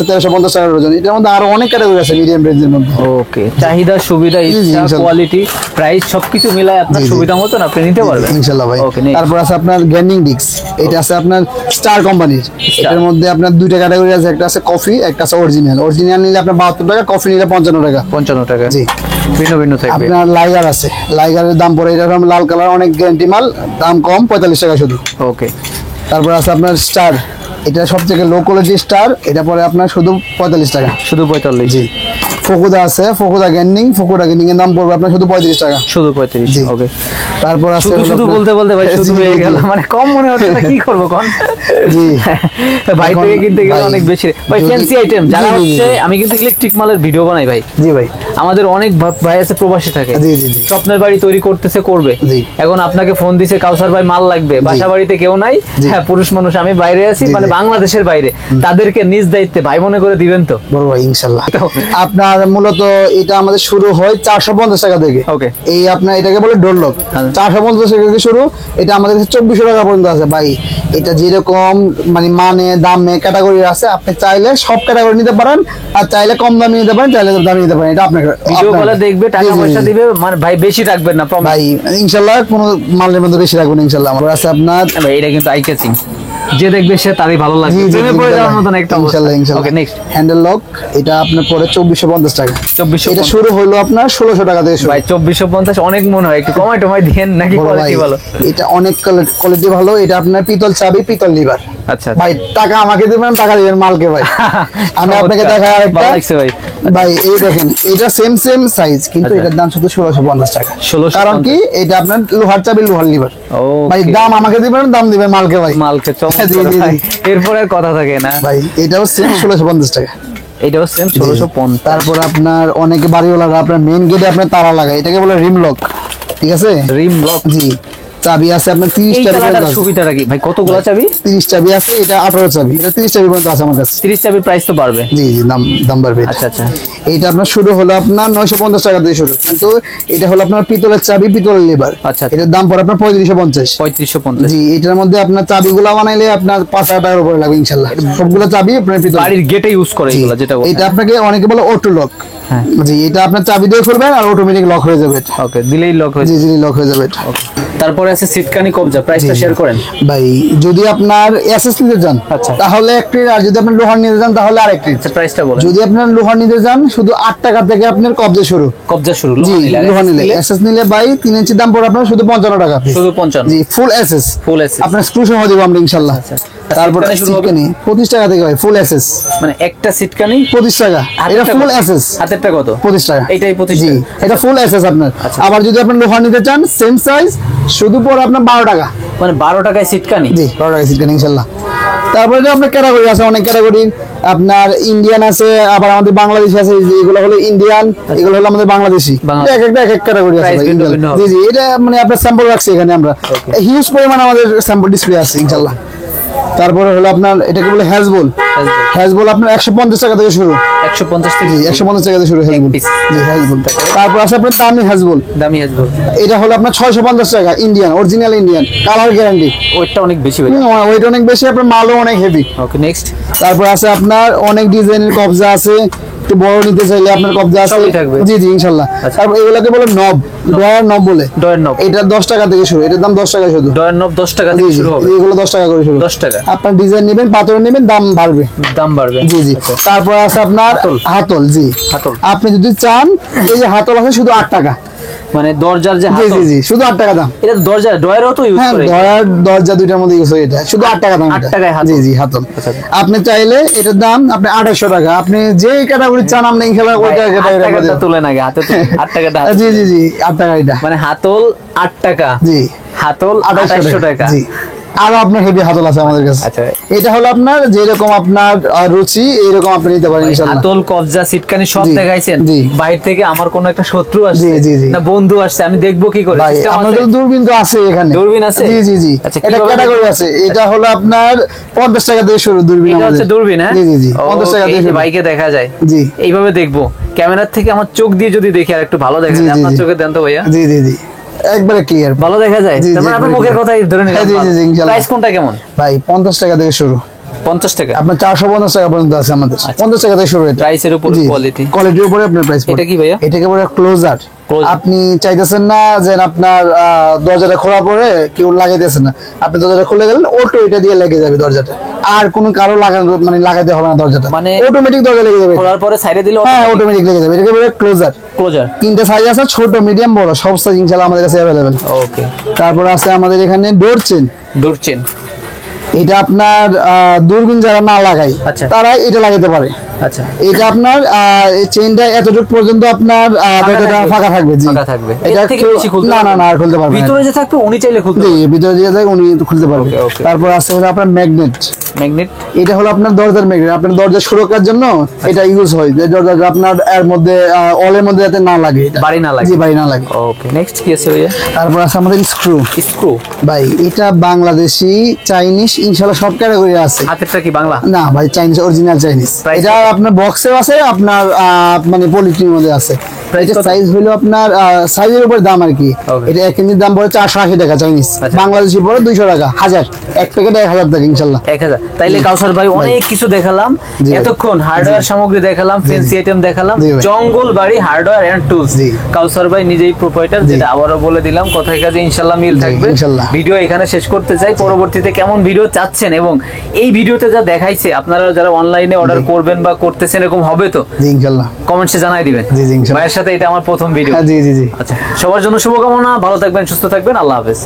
1350 টাকা ডজন। এটার মধ্যে আরো অনেক ক্যাটাগরি আছে মিডিয়াম রেঞ্জের মধ্যে। ওকে, চাহিদা, সুবিধা, ইচ্ছা, কোয়ালিটি, প্রাইস সবকিছু মিলায় আপনার সুবিধা মতন আপনি নিতে পারবেন ইনশাআল্লাহ ভাই। ওকে। তারপর আছে আপনার গেমিং ডিস্ক, এটা আছে আপনার স্টার কোম্পানির। এটার মধ্যে আপনার দুইটা ক্যাটাগরি আছে, একটা আছে কফি, একটা আছে অরিজিনাল নিলে আপনার 72 টাকা, কফি নিলে 55 টাকা। 55 টাকা। জি। ভিন্ন থাকবে। আপনার লাইগার আছে, লাইগারের দাম পড়ে, এটা লাল কালার, অনেক গ্যারান্টি মাল, দাম কম, 45 টাকা শুধু। ওকে। তারপর আছে আপনার স্টার, এটা সবথেকে লো কোয়ালিটি স্টার, এটা পরে আপনার শুধু 45 টাকা। শুধু 45? জি। ফকুদা আছে, ফকুদা গেমিং এর দাম পড়বে আপনার শুধু 35 টাকা। শুধু 35? ওকে। তারপর আছে শুধু বলতে ভাই শুধু হয়ে গেল, মানে কম মনে হচ্ছে না, কি করব কোন? জি। ভাই থেকে কিনতে গেলে অনেক বেশি ভাই। ফ্যান্সি আইটেম যারা হচ্ছে, আমি কিন্তু ইলেকট্রিক মালের ভিডিও বানাই ভাই। জি ভাই। আমাদের অনেক ভাই আছে প্রবাসী থাকে। জি। স্বপ্নের বাড়ি তৈরি করবে। এখন আপনাকে ফোন দিছে, কাউসার ভাই মাল লাগবে, বাসা বাড়িতে কেউ নাই, হ্যাঁ পুরুষ মানুষ, আমি বাইরে আছি, মানে বাংলাদেশের বাইরে, তাদেরকে নিজ দায়িত্বে ভাই মনে করে দিবেন তো? বড় ভাই ইনশাআল্লাহ। আপনার মূলত এটা আমাদের শুরু হয় 450 টাকা থেকে। ওকে। এই আপনার এটাকে বলে ডোর লক, 450 টাকা থেকে শুরু। এটা আমাদের কাছে 2400 টাকা পর্যন্ত আছে ভাই। এটা যেরকম মানে দামে ক্যাটাগরি আছে, আপনি চাইলে সব ক্যাটাগরি নিতে পারেন, আর চাইলে কম দামি নিতে পারেন, চাইলে দামি নিতে পারেন। এটা আপনাকে ভিডিও কলে দেখবে, টাকা পয়সা দিবে, মানে ভাই বেশি রাখবেন না ভাই ইনশাআল্লাহ। কোনো মালের মধ্যে বেশি রাখবেন ইনশাআল্লাহ। আমার আছে আপনার ভাই, এটা কিন্তু আই ক্যাচিং, যে দেখবে সে তারই ভালো লাগবে, প্রেমে পড়ে যাওয়ার মতন একটা অবস্থা। ইনশাআল্লাহ। ওকে, নেক্সট। হ্যান্ডেল লক, এটা আপনার পড়ে 2450 টাকা। 2450? এটা শুরু হলো আপনার 1600 টাকা থেকে শুরু। ভাই 2450 অনেক মনে হয়, একটু কমাই দিয়েন নাকি? কোয়ালিটি ভালো? এটা অনেক কোয়ালিটি ভালো। এটা আপনার পিতল চাবি, পিতল লিভার। আচ্ছা ভাই, টাকা আমাকে দিবেন, টাকা দিবেন মালকে ভাই। আমি আপনাকে দেখাই আরেকটা। ভালো লাগছে ভাই। ভাই এই দেখেন, এটা সেম সাইজ, কিন্তু এটার দাম শুধু 1650 টাকা। 1650? কারণ কি, এটা আপনার লোহার চাবি, লোহার লিভার। ভাই দাম আমাকে দিবেন, দাম দিবেন মালকে ভাই। মালকে চমৎকার। এরপরে আর কথা থাকে না ভাই। এটাও সেম 1650 টাকা। এটাও সেম 1650। তারপর আপনার অনেকে বাড়িওয়ালারা আপনার মেইন গেটে আপনার তালা লাগায়, এটাকে বলে রিম লক। ঠিক আছে, রিম লক। জি। চাবি আছে আপনার 30 এই চাবি কালারটার পর্যন্ত আছে। সুবিধাটা কি ভাই, কতগুলো চাবি? 30 চাবি আছে, এটা 18 চাবি, এটা 30 চাবি পর্যন্ত আছে আমার কাছে। 30 চাবির প্রাইস তো বাড়বে। জি জি, দাম দাম বাড়বে। আচ্ছা আচ্ছা। এইটা আপনার শুরু হলো আপনার 950 টাকা দিয়ে শুরু, কিন্তু এটা হলো আপনার পিতলের চাবি, পিতলের লিভার। আচ্ছা। এটার দাম পড়ে আপনার 3550। 3550। জি, এটার মধ্যে আপনার চাবিগুলো বানাইলে আপনার 5000 টাকার উপরে লাগবে ইনশাআল্লাহ। সবগুলো চাবি আপনার পিতল। বাড়ির গেটে ইউজ করে জি, এগুলো, যেটা বলছেন। এটা আপনাকে অনেকে বলে অটো লক। হ্যাঁ। জি, এটা আপনার চাবি দিয়ে খুলবেন আর অটোমেটিক লক হয়ে যাবে। ওকে, দিলেই লক হয়ে জি যাবে। জি, লক হয়ে যাবে। তারপরে আছে সিটকানি কবজা, প্রাইসটা জি। শেয়ার করেন। ভাই যদি আপনার এসএস নিতে চান আচ্ছা। তাহলে একটি, আর যদি আপনি লোহার নিতে চান তাহলে আরেকটি। আচ্ছা, প্রাইসটা বলেন। যদি আপনার লোহার নিতে চান শুধু 8 টাকা থেকে আপনার কবজা শুরু। কবজা শুরু জি, লোহার নিলে এসএস নিলে ভাই 3 ইঞ্চি দাম পড়ে আপনার শুধু 55 টাকা। শুধু 55। জি, ফুল এসএস। ফুল এসএস। আপনার স্ক্রু সহ দিব আমরা ইনশাআল্লাহ। আচ্ছা। তারপর সিটকানি শুরু হবে? সিটকানি 25 টাকা থেকে ভাই, ফুল এসএস মানে একটা সিটকানি 25 টাকা। এটা ফুল এসএস হাতেরটা কত? 25 টাকা। এইটাই 25 জি, টাকা। এটা ফুল এসএস আপনার। আচ্ছা। আবার যদি আপনি লোহার নিতে চান সেম সাইজ, শুধু পড়ে আপনার 12 টাকা। মানে 12 টাকায় সিটকানি। জি, 12 টাকা সিটকানি ইনশাআল্লাহ। তারপরে যে আপনার ক্যাটাগরি আছে, অনেক ক্যাটাগরি। আপনার ইন্ডিয়ান আছে, আবার আমাদের বাংলাদেশি আছে। যে এগুলো হলো ইন্ডিয়ান, এগুলো হলো আমাদের বাংলাদেশি। বাংলাদেশি। এক এক ক্যাটাগরি আছে Price ভাই, ভিন্ন ইনশাআল্লাহ। ভিন্ন হবে। জি জি, এটা মানে আপনার স্যাম্পল রাখছি এখানে আমরা। হিউজ পরিমাণ আমাদের স্যাম্পল ডিসপ্লে আছে ইনশাআল্লাহ। তারপরে হলো আপনার এটাকে বলে হ্যাজবল। হ্যাজবল আপনার 150 টাকা থেকে শুরু। 150 থেকে। জি, 150 টাকা থেকে শুরু হ্যাজবল। piece। জি, হ্যাজবল। তারপর আছে আপনার দামি হ্যাজবল। দামি আসবে। এটা হলো আপনার 650 টাকা, Indian, original Indian, colour guarantee. ওইটা অনেক বেশি ভাই। ওয়েট অনেক বেশি, আপনার মালও অনেক হেভি। ওকে, নেক্সট। তারপর আছে আপনার অনেক ডিজাইনের কবজা আছে, একটু বড় নিতে চাইলে আপনার কবজা আছে। সবই থাকবে। জি জি, ইনশাআল্লাহ। তারপর এগুলাকে বলে নব, ডয়ার নব বলে। ডয়ের নব। এটা 10 টাকা থেকে শুরু, এটার দাম 10 টাকা শুধু। ডয়ের নব 10 টাকা জি থেকে জি, শুরু হবে। এগুলো 10 টাকা করে শুরু। 10 টাকা। আপনার ডিজাইন নেবেন, পাথর নেবেন, দাম বাড়বে। দাম বাড়বে। জি জি। আচ্ছা। তারপর আছে আপনার হাতল। হাতল। জি, হাতল। আপনি যদি চান, এই যে হাতল আছে শুধু 8 টাকা। মানে দরজার যে জি হাতল, জি জি, শুধু 8 টাকা দাম। এটা দরজা ডয়েরও তো ইউজ হ্যাঁ, করে। দয়ার দরজা দুইটার মধ্যে ইউজ হয় এটা, শুধু 8 টাকা দাম। 8 এটা। টাকায় হাতল। জি জি, হাতল। আচ্ছা। আপনি চাইলে এটার দাম আপনি 2800 টাকা। আপনি যে ক্যাটাগরি চান আপনি ইনশাআল্লাহ ওইটা ভাই, 8 ক্যাটাগরি টাকাটা তুলে নাকি হাতে তো 8 টাকাটা হাতে। জি জি জি, 8 টাকা এটা। মানে হাতল 8 টাকা। জি, হাতল 2800 টাকা। জি। আরো আপনার হেভি হাতল আছে আমাদের কাছে। আচ্ছা। এটা হলো আপনার যেরকম আপনার রুচি, এইরকম আপনি নিতে পারেন ইনশাআল্লাহ। হাতল, কবজা, সিটকানি সব জি, দেখাইছেন। জি। বাইরে থেকে আমার কোন একটা শত্রু আসছে, জি, জি, জি। না বন্ধু আসছে, আমি দেখবো কি করে? ভাই, System আছে? আমাদের দূরবীন তো আছে এখানে। দূরবীন আছে? জি জি জি। আচ্ছা, এটা কিভাবে ক্যাটাগরি আছে। এটা হলো আপনার 50 টাকা থেকে শুরু দূরবীন এটা আমাদের। হচ্ছে দূরবীন, হ্যাঁ? জি জি জি, 50 টাকা Okay, থেকে এই যে শুরু। বাইকে দেখা যায়। জি। এইভাবে দেখবো ক্যামেরার থেকে, আমার চোখ দিয়ে যদি দেখি আর একটু ভালো দেখা জি, যায়। জি, আপনার জি। চোখে দেন তো ভাইয়া। জি জি জি, একবারে ক্লিয়ার। ভালো দেখা যায়। জি, তার জি, মানে আপনার একবারে মুখের clear। কথাই ধরে নিলাম। হ্যাঁ, জি, জি, জি, ইনশাআল্লাহ। প্রাইস কোনটা কেমন? ভাই 50 টাকা থেকে শুরু, 50 টাকা। আপনার 450 টাকা পর্যন্ত আছে আমাদের। 50 টাকা থেকে শুরু এটা। প্রাইসের উপর জি, কোয়ালিটি। কোয়ালিটির উপরে আপনার প্রাইস। এটা কি ভাইয়া? এটাকে বলে ক্লোজার। Closer। আপনি চাইতেছেন না যে আপনার দরজাটা খোলা পরে কেউ লাগাইতেছেন না, আপনি দরজাটা খুলে গেলেন, অটো এটা দিয়ে লেগে যাবে দরজাটা। আর কোনো কারো লাগানো মানে লাগাইতে হবে না দরজাটা, মানে অটোমেটিক দরজা লেগে যাবে। খোলার পরে সাইডে দিলে হ্যাঁ, অটোমেটিক লেগে যাবে। এটাকে বলে ক্লোজার। ক্লোজার। 3টা সাইজ আছে, ছোট, মিডিয়াম, বড়, সব সাইজ ইনশাআল্লাহ আমাদের কাছে अवेलेबल। ওকে। তারপর আছে আমাদের এখানে ডোর চেন। দূরচেন। এটা আপনার দূরবীন যারা না লাগায় আচ্ছা। তারা এটা লাগাতে পারে। আচ্ছা। এটা আপনার এই চেইনটা এতটুকু পর্যন্ত আপনার দরজাটা ফাঁকা থাকবে। জি, ফাঁকা থাকবে। এটা এর থেকে কেউ- বেশি খুলতে না না পারবে না, আর খুলতে পারবে না। ভিতরে যে থাকবে উনি চাইলে খুলতে জি, পারবে। ভিতরে দিয়ে যায় উনি খুলতে পারবে। Okay, okay. তারপর আছে হলো আপনার ম্যাগনেট। ম্যাগনেট। এটা হলো আপনার দরজার ম্যাগনেট, আপনার দরজা সুরক্ষার জন্য এটা ইউজ হয়, যে দরজাটা আপনার এর মধ্যে অলের মধ্যে যাতে না লাগে, এটা বাড়ি না লাগে। জি, বাড়ি না লাগে। ওকে, নেক্সট কি আছে ভাইয়া? তারপর আছে আমাদের স্ক্রু। স্ক্রু। ভাই, এটা বাংলাদেশি, চাইনিজ, ইনশাআল্লাহ সব ক্যাটাগরি আছে। হাতেরটা কি বাংলা? না ভাই, চাইনিজ, অরিজিনাল চাইনিজ। Price এটা আপনার বক্সেও আছে, আপনার মানে পলিথিনের মধ্যে আছে। Price এটা কত? সাইজ হলো আপনার সাইজের উপর দাম আর কি। Okay. এটা 1 কেজির দাম পড়ে 480 টাকা চাইনিজ। আচ্ছা। বাংলাদেশি পড়ে 200 টাকা, 1000। এক প্যাকেট 1000 টাকা ইনশাআল্লাহ। 1000। তাইলে কাউসার ভাই অনেক কিছু দেখালাম জি ভাই। এতক্ষণ, হার্ডওয়্যার সামগ্রী দেখালাম, ফ্যান্সি আইটেম দেখালাম, জি ভাই। জঙ্গল বাড়ি হার্ডওয়্যার এন্ড টুলস। জি। কাউসার ভাই নিজেই প্রোপাইটার, যেটা আবারও বলে দিলাম, কথায় কাজে ইনশাআল্লাহ মিল জি, থাকবে। ইনশাআল্লাহ। ভিডিও এখানে শেষ করতে চাই। পরবর্তীতে কেমন ভিডিও চাচ্ছেন এবং এই ভিডিওতে যা দেখাইছে আপনারা যারা অনলাইনে অর্ডার করবেন বা করতেছেন এরকম হবে তো জি, ইনশাআল্লাহ। কমেন্টসে জানাই দিবেন। জি, জি, ইনশাআল্লাহ। ভাইয়ের সাথে এটা আমার প্রথম ভিডিও। হ্যাঁ, জি জি জি। আচ্ছা, সবার জন্য শুভকামনা, ভালো থাকবেন, সুস্থ থাকবেন, আল্লাহ হাফেজ।